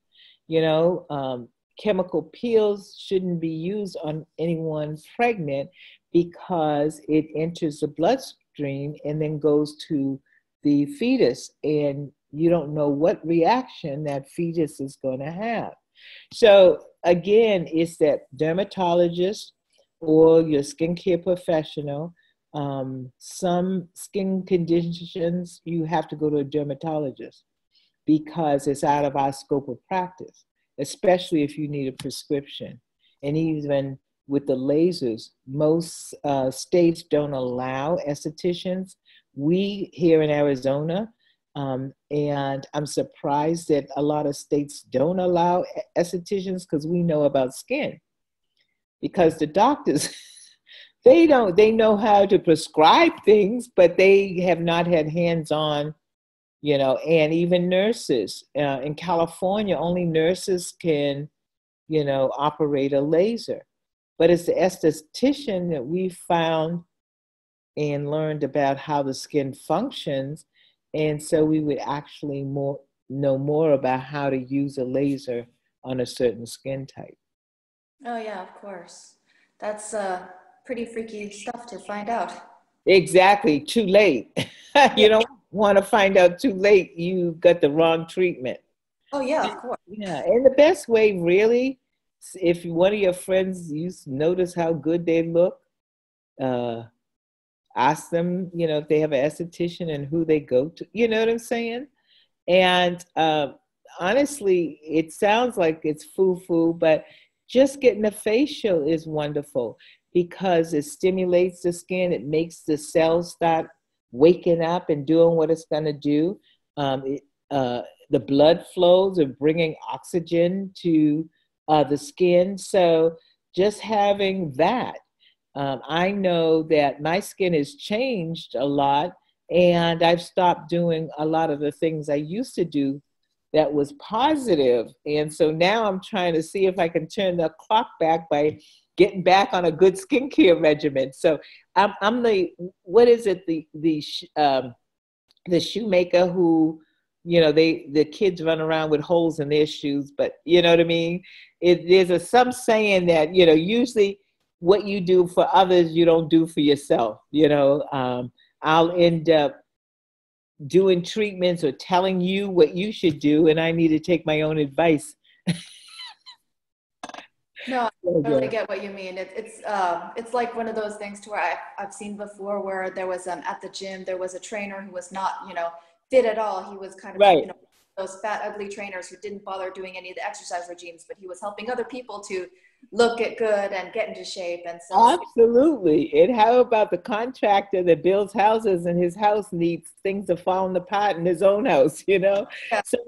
You know, chemical peels shouldn't be used on anyone pregnant, because it enters the bloodstream and then goes to the fetus, and you don't know what reaction that fetus is going to have. So again, it's that dermatologist or your skincare professional. Some skin conditions, you have to go to a dermatologist because it's out of our scope of practice, especially if you need a prescription. And even with the lasers, most states don't allow estheticians. We here in Arizona, and I'm surprised that a lot of states don't allow estheticians, because we know about skin. Because the doctors, they know how to prescribe things, but they have not had hands-on, you know, and even nurses. In California, only nurses can, you know, operate a laser. But it's the esthetician that we found and learned about how the skin functions. And so we would actually know more about how to use a laser on a certain skin type. Oh, yeah, of course. That's pretty freaky stuff to find out. Exactly, too late. You don't want to find out too late you got the wrong treatment. Oh, yeah, of course. Yeah, and the best way really, if one of your friends, you notice how good they look, uh, ask them, you know, if they have an esthetician and who they go to. You know what I'm saying? And honestly, it sounds like it's foo-foo, but just getting a facial is wonderful, because it stimulates the skin. It makes the cells start waking up and doing what it's going to do. The blood flows are bringing oxygen to the skin. So just having that. I know that my skin has changed a lot, and I've stopped doing a lot of the things I used to do that was positive. And so now I'm trying to see if I can turn the clock back by getting back on a good skincare regimen. So I'm the, what is it, the shoemaker who you know, the kids run around with holes in their shoes, but you know what I mean? Some saying that, you know, usually what you do for others, you don't do for yourself. You know, I'll end up doing treatments or telling you what you should do, and I need to take my own advice. No, I totally get what you mean. It's like one of those things to where I've seen before where there was at the gym there was a trainer who was not, you know, fit at all. He was kind of, Right. you know, those fat ugly trainers who didn't bother doing any of the exercise regimes, but he was helping other people to look at good and get into shape. And so Absolutely. And how about the contractor that builds houses and his house needs things to fall apart in his own house, you know? yeah. So,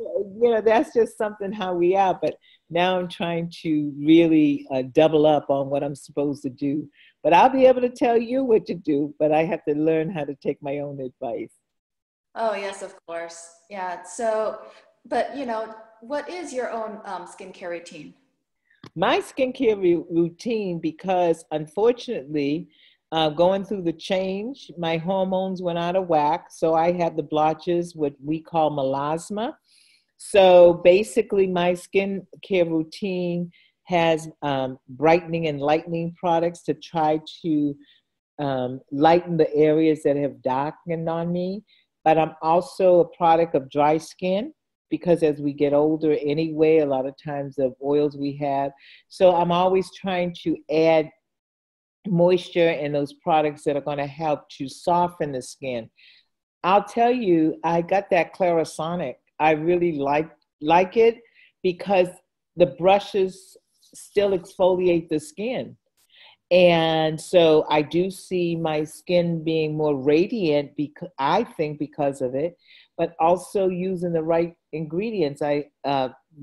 you know, that's just something how we are. But now I'm trying to really double up on what I'm supposed to do. But I'll be able to tell you what to do, but I have to learn how to take my own advice. Oh, yes, of course. Yeah. So, but you know, what is your own skincare routine? My skincare routine, because unfortunately, going through the change, my hormones went out of whack. So I had the blotches, what we call melasma. So basically, my skincare routine has brightening and lightening products to try to lighten the areas that have darkened on me. But I'm also a product of dry skin because as we get older anyway, a lot of times the oils we have. So I'm always trying to add moisture in those products that are going to help to soften the skin. I'll tell you, I got that Clarisonic. I really like it because the brushes still exfoliate the skin. And so I do see my skin being more radiant because I think because of it, but also using the right ingredients.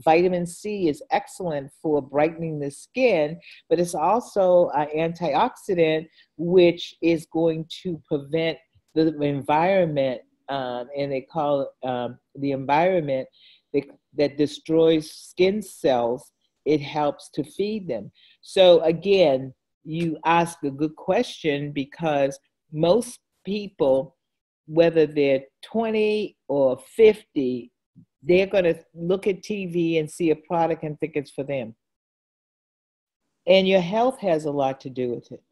Vitamin C is excellent for brightening the skin, but it's also an antioxidant, which is going to prevent the environment, and they call it the environment that destroys skin cells. It helps to feed them. So again, you ask a good question because most people, whether they're 20 or 50, they're going to look at TV and see a product and think it's for them. And your health has a lot to do with it.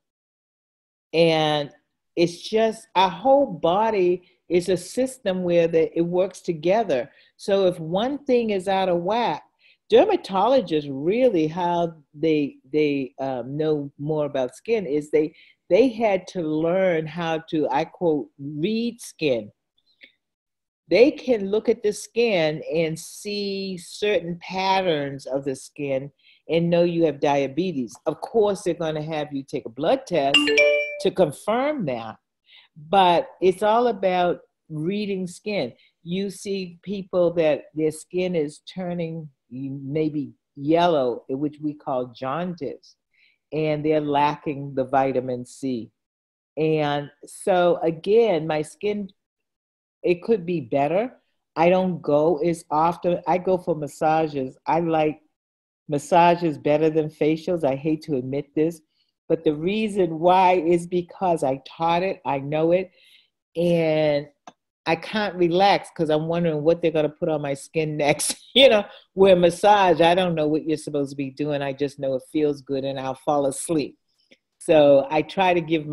And it's just our whole body is a system where it works together. So if one thing is out of whack, dermatologists really how they know more about skin is they had to learn how to, I quote, read skin. They can look at the skin and see certain patterns of the skin and know you have diabetes. Of course, they're going to have you take a blood test to confirm that, but it's all about reading skin. You see people that their skin is turning maybe yellow, which we call jaundice, and they're lacking the vitamin C. And so again, my skin, it could be better. I don't go as often. I go for massages. I like massages better than facials. I hate to admit this, but the reason why is because I taught it, I know it, and I can't relax because I'm wondering what they're going to put on my skin next. You know, where massage, I don't know what you're supposed to be doing. I just know it feels good and I'll fall asleep. So I try to give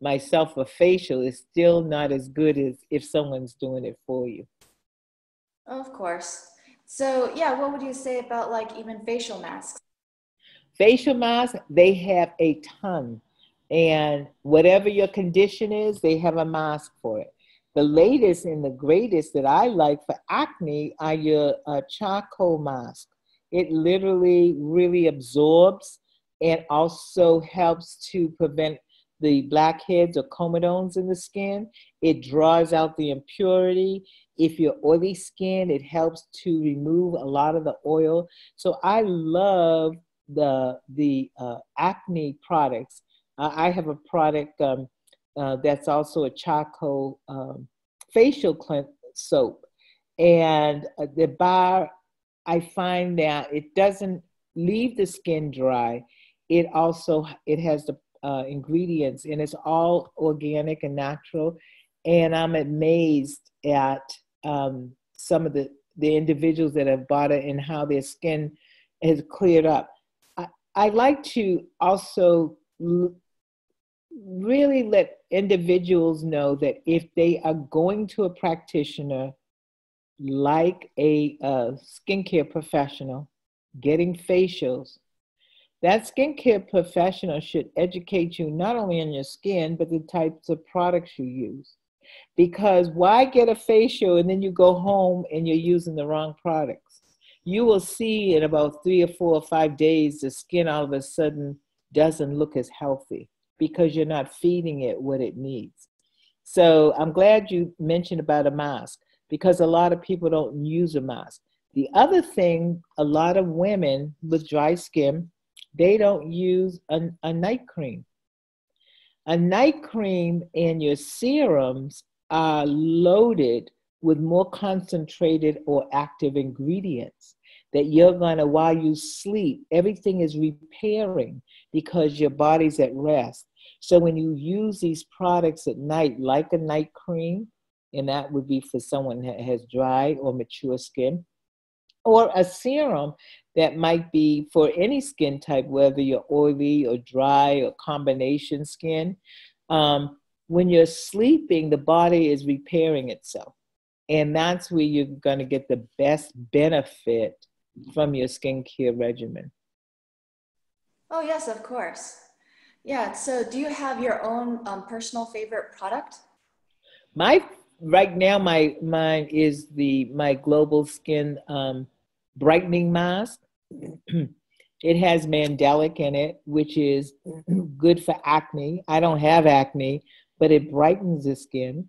myself a facial. It's still not as good as if someone's doing it for you. Of course. So yeah, what would you say about like even facial masks? Facial masks, they have a ton. And whatever your condition is, they have a mask for it. The latest and the greatest that I like for acne are your charcoal mask. It literally really absorbs and also helps to prevent the blackheads or comedones in the skin. It draws out the impurity. If you're oily skin, it helps to remove a lot of the oil. So I love the acne products. I have a product that's also a charcoal facial cleanse soap. And the bar, I find that it doesn't leave the skin dry. It has the ingredients and it's all organic and natural. And I'm amazed at some of the individuals that have bought it and how their skin has cleared up. I like to also really let individuals know that if they are going to a practitioner like a skincare professional, getting facials, that skincare professional should educate you not only on your skin, but the types of products you use. Because why get a facial and then you go home and you're using the wrong products? You will see in about 3 or 4 or 5 days, the skin all of a sudden doesn't look as healthy because you're not feeding it what it needs. So I'm glad you mentioned about a mask, because a lot of people don't use a mask. The other thing, a lot of women with dry skin, they don't use a night cream. A night cream and your serums are loaded with more concentrated or active ingredients that you're gonna, while you sleep, everything is repairing because your body's at rest. So when you use these products at night, like a night cream, and that would be for someone that has dry or mature skin, or a serum that might be for any skin type, whether you're oily or dry or combination skin. When you're sleeping, the body is repairing itself. And that's where you're going to get the best benefit from your skincare regimen. Oh, yes, of course. Yeah, so do you have your own personal favorite product? Right now, mine is my Global Skin brightening mask. It has mandelic in it, which is good for acne. I don't have acne, but it brightens the skin.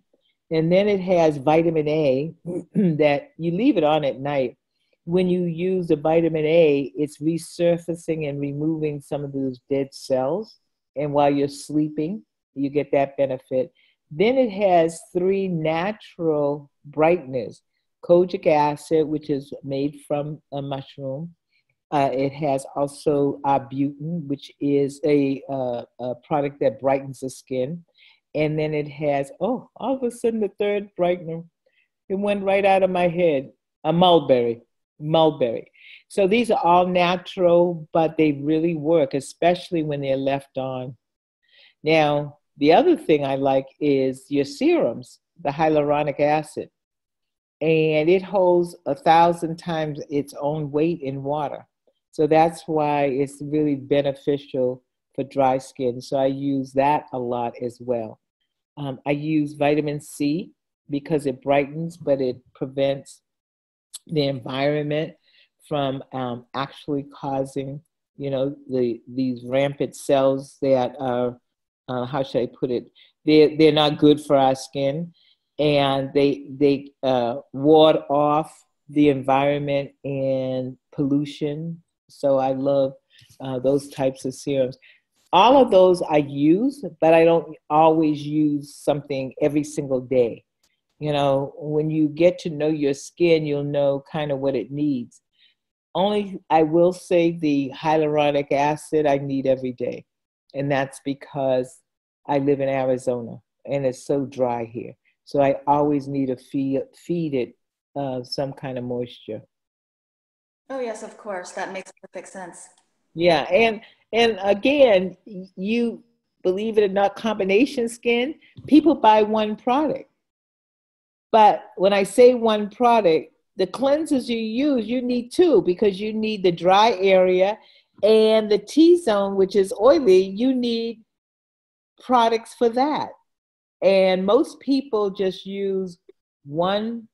And then it has vitamin A that you leave it on at night. When you use the vitamin A, it's resurfacing and removing some of those dead cells. And while you're sleeping, you get that benefit. Then it has 3 natural brighteners: kojic acid, which is made from a mushroom. It has also arbutin, which is a product that brightens the skin. And then it has, oh, all of a sudden the third brightener, it went right out of my head, a mulberry. So these are all natural, but they really work, especially when they're left on. Now, the other thing I like is your serums, the hyaluronic acid. And it holds 1,000 times its own weight in water. So that's why it's really beneficial for dry skin. So I use that a lot as well. I use vitamin C because it brightens, but it prevents the environment from actually causing, these rampant cells that are, how should I put it? They're not good for our skin, and they ward off the environment and pollution. So I love those types of serums. All of those I use, but I don't always use something every single day. When you get to know your skin, you'll know kind of what it needs. Only, I will say, the hyaluronic acid I need every day. And that's because I live in Arizona and it's so dry here. So I always need to feed it some kind of moisture. Oh, yes, of course. That makes perfect sense. Yeah, and again, you believe it or not, combination skin, people buy one product. But when I say one product, the cleansers you use, you need 2, because you need the dry area and the T-zone, which is oily, you need products for that. And most people just use one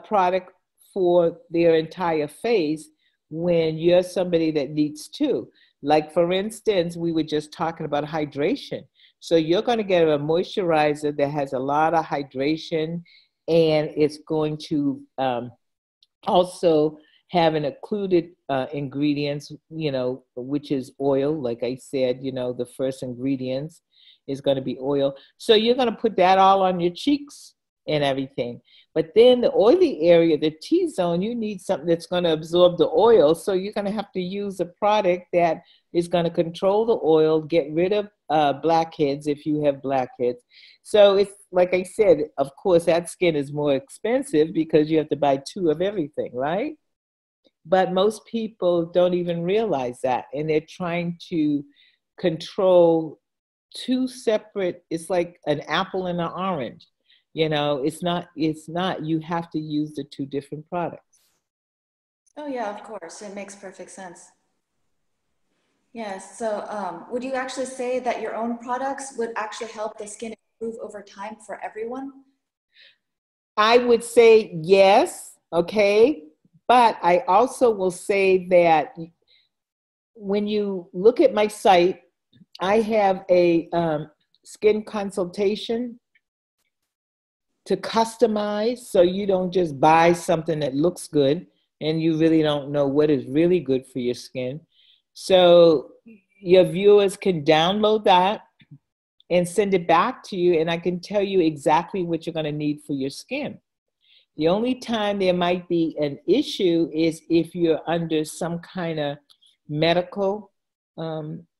product for their entire face when you're somebody that needs 2. Like, for instance, we were just talking about hydration. So you're going to get a moisturizer that has a lot of hydration, and it's going to also have an included ingredients, which is oil. Like I said, the first ingredients is going to be oil. So you're going to put that all on your cheeks and everything. But then the oily area, the T-zone, you need something that's going to absorb the oil. So you're going to have to use a product that is going to control the oil, get rid of blackheads if you have blackheads. So it's like I said, of course, that skin is more expensive because you have to buy 2 of everything, right? But most people don't even realize that. And they're trying to control 2 separate, it's like an apple and an orange. You know, it's not, you have to use the 2 different products. Oh yeah, of course. It makes perfect sense. Yes. So would you actually say that your own products would actually help the skin improve over time for everyone? I would say yes, okay. But I also will say that when you look at my site, I have a skin consultation to customize, so you don't just buy something that looks good and you really don't know what is really good for your skin. So your viewers can download that and send it back to you, and I can tell you exactly what you're going to need for your skin. The only time there might be an issue is if you're under some kind of medical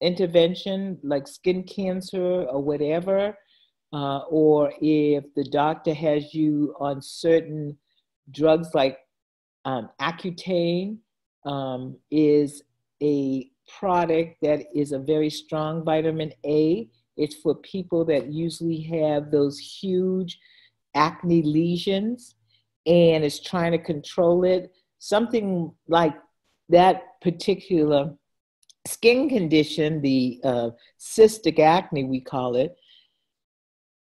intervention, like skin cancer or whatever, or if the doctor has you on certain drugs like Accutane is a product that is a very strong vitamin A. It's for people that usually have those huge acne lesions and is trying to control it. Something like that particular skin condition, the cystic acne, we call it,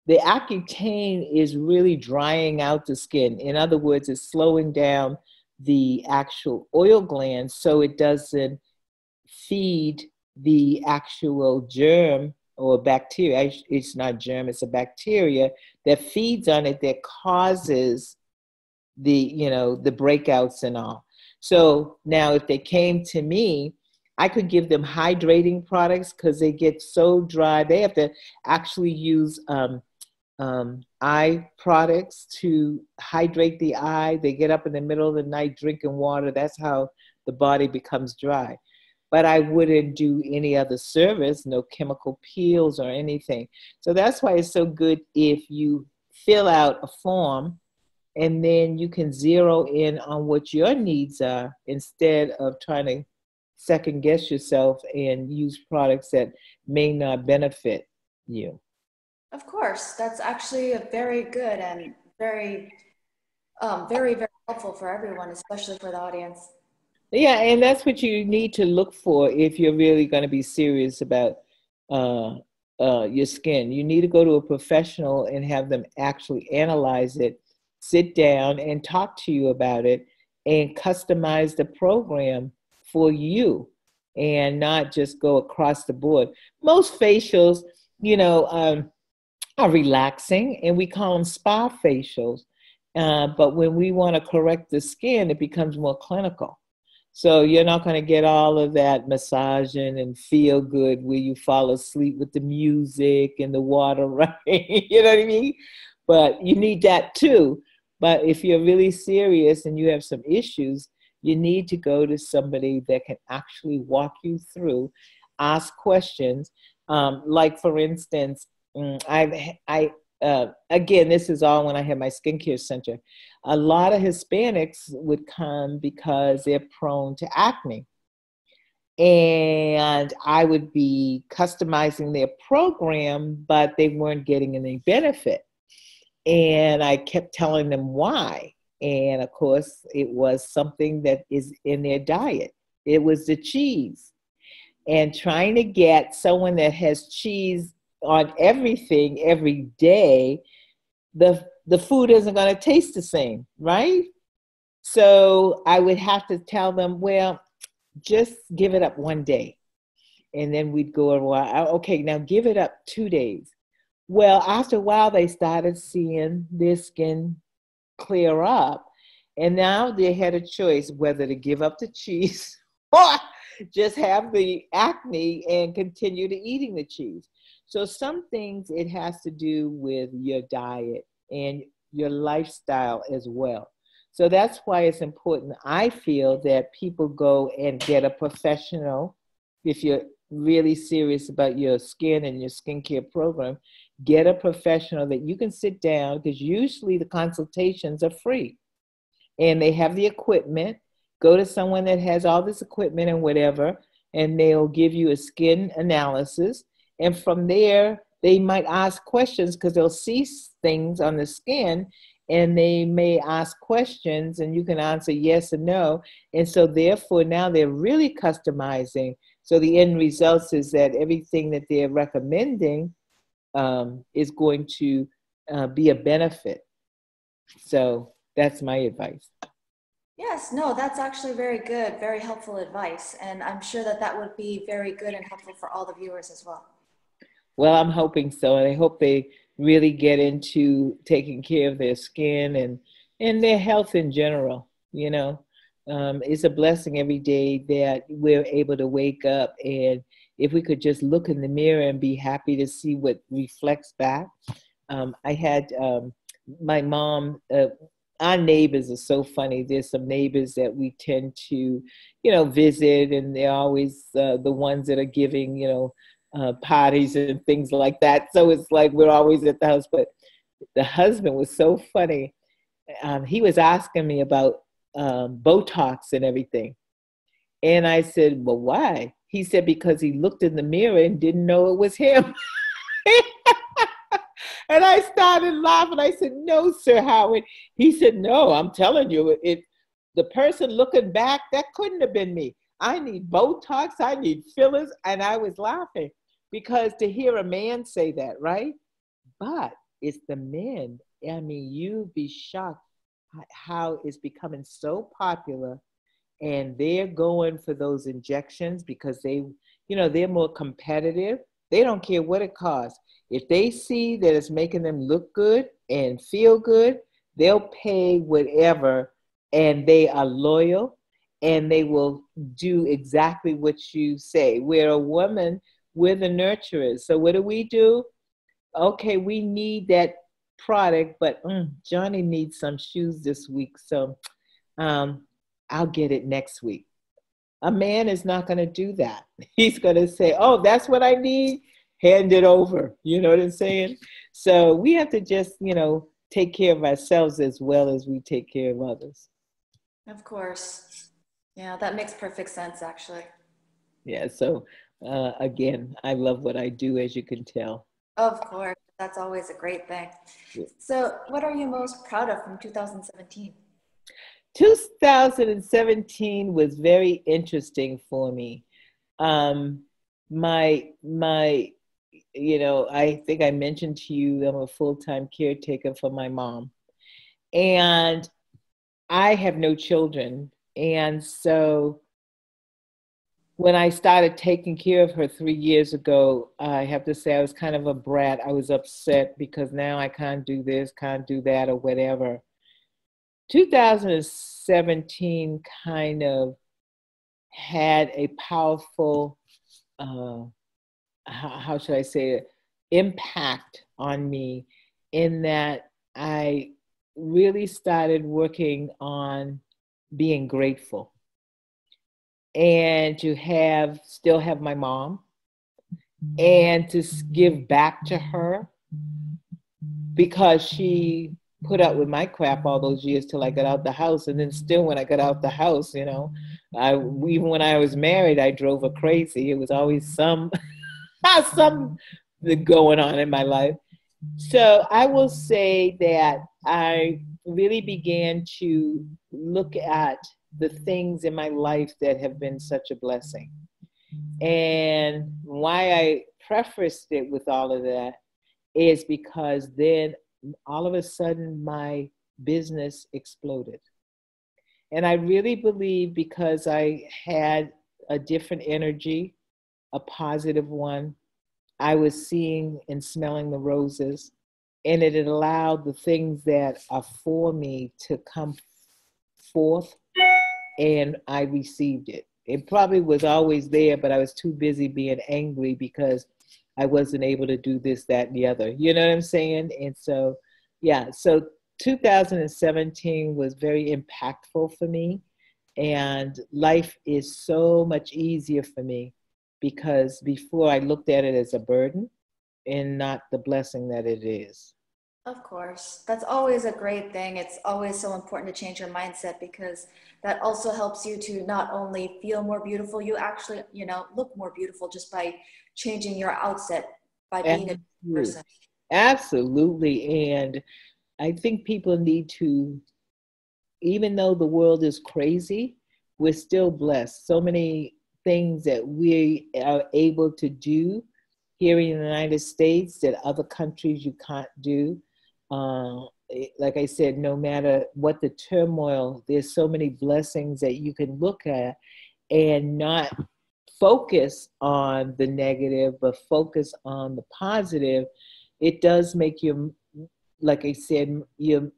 the Accutane is really drying out the skin. In other words, it's slowing down the actual oil glands so it doesn't feed the actual germ or bacteria. It's not germ, it's a bacteria that feeds on it that causes the, you know, the breakouts and all. So now if they came to me, I could give them hydrating products because they get so dry. They have to actually use eye products to hydrate the eye. They get up in the middle of the night drinking water. That's how the body becomes dry. But I wouldn't do any other service, no chemical peels or anything. So that's why it's so good if you fill out a form and then you can zero in on what your needs are instead of trying to second guess yourself and use products that may not benefit you. Of course, that's actually a very good and very helpful for everyone, especially for the audience. Yeah, and that's what you need to look for if you're really going to be serious about your skin. You need to go to a professional and have them actually analyze it, sit down and talk to you about it, and customize the program for you and not just go across the board. Most facials, you know, are relaxing and we call them spa facials. But when we want to correct the skin, it becomes more clinical. So you're not going to get all of that massaging and feel good where you fall asleep with the music and the water running, you know what I mean? But you need that too. But if you're really serious and you have some issues, you need to go to somebody that can actually walk you through, ask questions. Like for instance, again, this is all when I had my skincare center. A lot of Hispanics would come because they're prone to acne. And I would be customizing their program, but they weren't getting any benefit. And I kept telling them why. And of course, it was something that is in their diet. It was the cheese. And trying to get someone that has cheese on everything every day, the food isn't going to taste the same, right? So I would have to tell them, well, just give it up one day. And then we'd go a while, okay, now give it up 2 days. Well, after a while, they started seeing their skin clear up. And now they had a choice whether to give up the cheese or just have the acne and continue to eating the cheese. So some things it has to do with your diet and your lifestyle as well. So that's why it's important, I feel, that people go and get a professional. If you're really serious about your skin and your skincare program, get a professional that you can sit down, because usually the consultations are free and they have the equipment. Go to someone that has all this equipment and whatever, and they'll give you a skin analysis. And from there, they might ask questions because they'll see things on the skin, and they may ask questions and you can answer yes or no. And so therefore now they're really customizing. So the end results is that everything that they're recommending is going to be a benefit. So that's my advice. Yes, no, that's actually very good, very helpful advice. And I'm sure that that would be very good and helpful for all the viewers as well. Well, I'm hoping so. And I hope they really get into taking care of their skin and their health in general. You know, it's a blessing every day that we're able to wake up, and if we could just look in the mirror and be happy to see what reflects back. I had my mom, our neighbors are so funny. There's some neighbors that we tend to, visit, and they're always the ones that are giving, parties and things like that. So it's like we're always at the house. But the husband was so funny. He was asking me about Botox and everything. And I said, well, why? He said, because he looked in the mirror and didn't know it was him. And I started laughing. I said, no, Sir Howard. He said, no, I'm telling you, the person looking back, that couldn't have been me. I need Botox, I need fillers. And I was laughing because to hear a man say that, right? But it's the men. I mean, you'd be shocked how it's becoming so popular, and they're going for those injections because they're more competitive. They don't care what it costs. If they see that it's making them look good and feel good, they'll pay whatever, and they are loyal, and they will do exactly what you say. We're a woman, we're the nurturers. So what do? Okay, we need that product, but Johnny needs some shoes this week, so I'll get it next week. A man is not going to do that. He's going to say, oh, that's what I need, hand it over. You know what I'm saying? So we have to just, take care of ourselves as well as we take care of others. Of course. Yeah, that makes perfect sense, actually. Yeah, so again, I love what I do, as you can tell. Of course. That's always a great thing. Yeah. So what are you most proud of from 2017? 2017 was very interesting for me. My, I think I mentioned to you, I'm a full-time caretaker for my mom. And I have no children. And so when I started taking care of her 3 years ago, I have to say I was kind of a brat. I was upset because now I can't do this, can't do that, or whatever. 2017 kind of had a powerful, how should I say it, impact on me, in that I really started working on being grateful, and to still have my mom, and to give back to her, because she put up with my crap all those years till I got out the house. And then still when I got out the house, even when I was married, I drove her crazy. It was always some going on in my life. So I will say that I really began to look at the things in my life that have been such a blessing. And why I prefaced it with all of that is because then all of a sudden my business exploded. And I really believe because I had a different energy, a positive one, I was seeing and smelling the roses, and it allowed the things that are for me to come forth, and I received it. It probably was always there, but I was too busy being angry because I wasn't able to do this, that, and the other. You know what I'm saying? And so, yeah, so 2017 was very impactful for me, and life is so much easier for me because before I looked at it as a burden and not the blessing that it is. Of course. That's always a great thing. It's always so important to change your mindset because that also helps you to not only feel more beautiful, you actually, look more beautiful just by changing your outset, by being a Absolutely. person. Absolutely. And I think people need to, even though the world is crazy, we're still blessed. So many things that we are able to do here in the United States that other countries you can't do. Like I said, no matter what the turmoil, there's so many blessings that you can look at and not focus on the negative, but focus on the positive. It does make you, like I said, you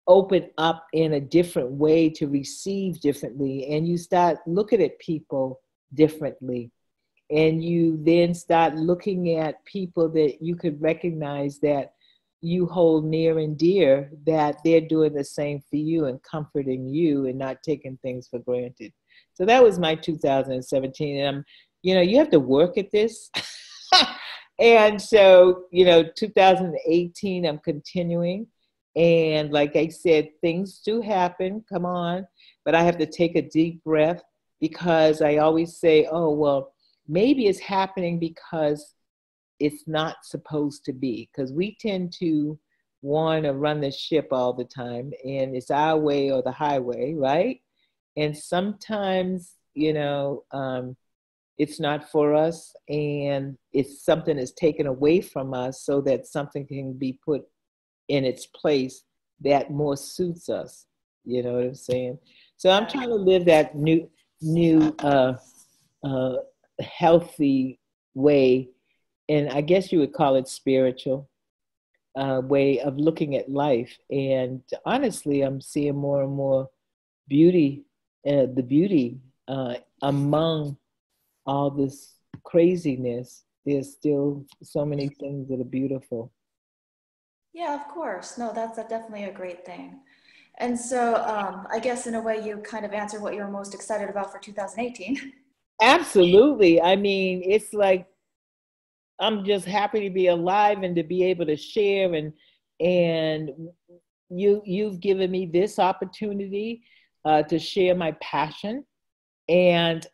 open up in a different way to receive differently, and you start looking at people differently, and you then start looking at people that you could recognize that you hold near and dear, that they're doing the same for you and comforting you and not taking things for granted. So that was my 2017. And you have to work at this. And so, 2018, I'm continuing. And like I said, things do happen, come on, but I have to take a deep breath because I always say, oh, well, maybe it's happening because it's not supposed to be. Because we tend to want to run the ship all the time, and it's our way or the highway, right? And sometimes, it's not for us, and it's something that's taken away from us so that something can be put in its place that more suits us. You know what I'm saying? So I'm trying to live that new, uh, healthy way, and I guess you would call it spiritual way of looking at life. And honestly, I'm seeing more and more beauty, the beauty among all this craziness. There's still so many things that are beautiful. Yeah, of course. No, that's definitely a great thing. And so I guess in a way you kind of answered what you're most excited about for 2018. Absolutely. I mean, it's like I'm just happy to be alive and to be able to share, and you've given me this opportunity to share my passion, and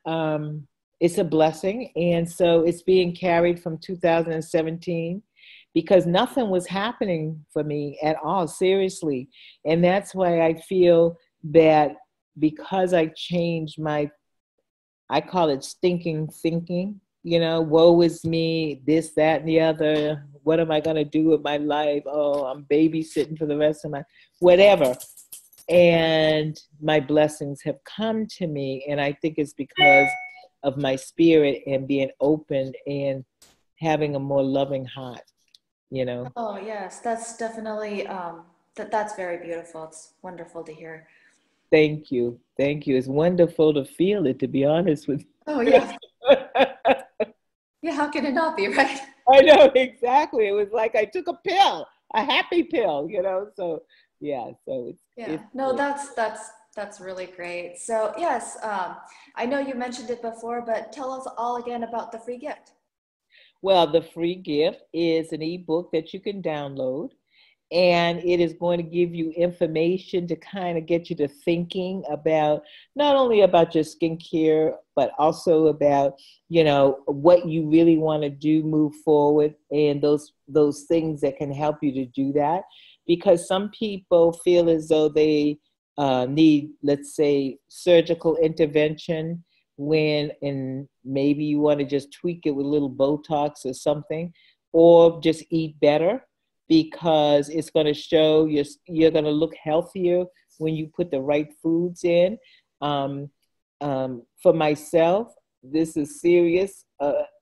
it's a blessing. And so it's being carried from 2017 because nothing was happening for me at all, seriously. And that's why I feel that because I changed my, I call it stinking thinking, woe is me, this, that, and the other. What am I going to do with my life? Oh, I'm babysitting for the rest of my, whatever. And my blessings have come to me. And I think it's because of my spirit and being open and having a more loving heart. Oh, yes, that's definitely that's very beautiful. It's wonderful to hear. Thank you. Thank you. It's wonderful to feel it, to be honest with Oh, you. yeah. Yeah, how can it not be, right? I know, exactly. It was like I took a pill, a happy pill. So yeah, so Yeah. it's No, good. that's really great. So, yes, I know you mentioned it before, but tell us all again about the free gift. Well, the free gift is an ebook that you can download, and it is going to give you information to kind of get you to thinking about not only about your skincare, but also about what you really want to do, move forward, and those things that can help you to do that. Because some people feel as though they need, let's say, surgical intervention, when and maybe you want to just tweak it with a little Botox or something, or just eat better, because it's going to show you're going to look healthier when you put the right foods in. Um, for myself, this is serious.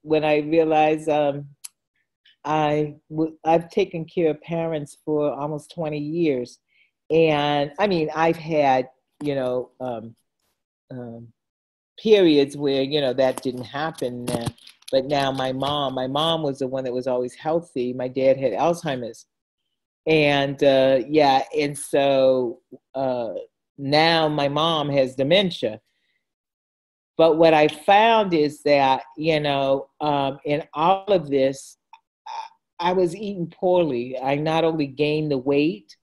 When I realized I've taken care of parents for almost 20 years, and I mean I've had you know um, periods where that didn't happen. But now my mom was the one that was always healthy. My dad had Alzheimer's, And yeah, and so now my mom has dementia. But what I found is that, in all of this, I was eating poorly. I not only gained the weight,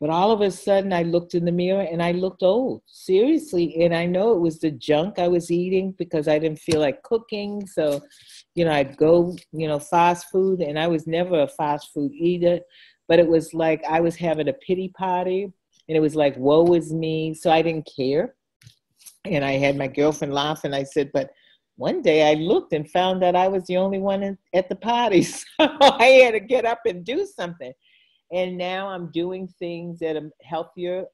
but all of a sudden I looked in the mirror and I looked old, seriously. And I know it was the junk I was eating because I didn't feel like cooking. So, I'd go, fast food, and I was never a fast food eater, but it was like I was having a pity party, and it was like, woe is me. So I didn't care. And I had my girlfriend laugh, and I said, but one day I looked and found that I was the only one at the party. So I had to get up and do something. And now I'm doing things that are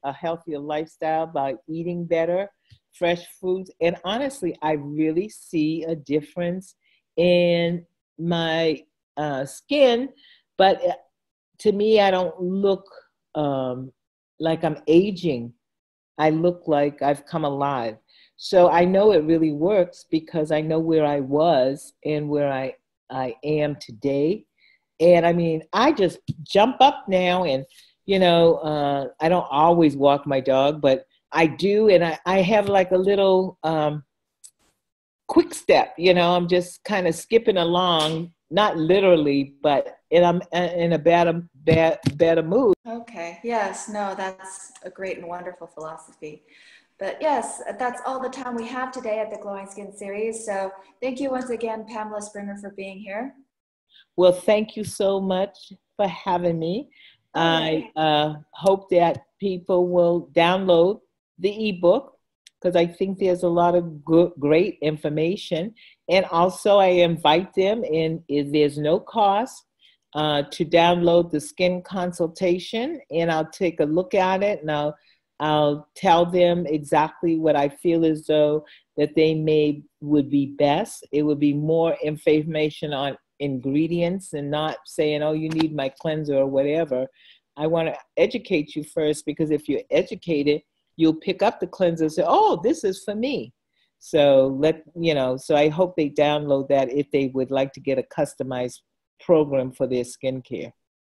a healthier lifestyle by eating better, fresh foods. And honestly, I really see a difference in my skin. But to me, I don't look like I'm aging. I look like I've come alive. So I know it really works because I know where I was and where I am today. And I mean, I just jump up now and, I don't always walk my dog, but I do. And I have like a little quick step, I'm just kind of skipping along, not literally, but and I'm in a better mood. Okay. Yes. No, that's a great and wonderful philosophy. But yes, that's all the time we have today at the Glowing Skin series. So thank you once again, Pamela Springer, for being here. Well, thank you so much for having me. I hope that people will download the ebook because I think there's a lot of great information. And also I invite them, and there's no cost, to download the skin consultation, and I'll take a look at it, and I'll tell them exactly what I feel as though that would be best. It would be more information on ingredients and not saying, oh, you need my cleanser or whatever. I want to educate you first, because if you're educated, you'll pick up the cleanser and say, oh, this is for me. So so I hope they download that if they would like to get a customized program for their skincare.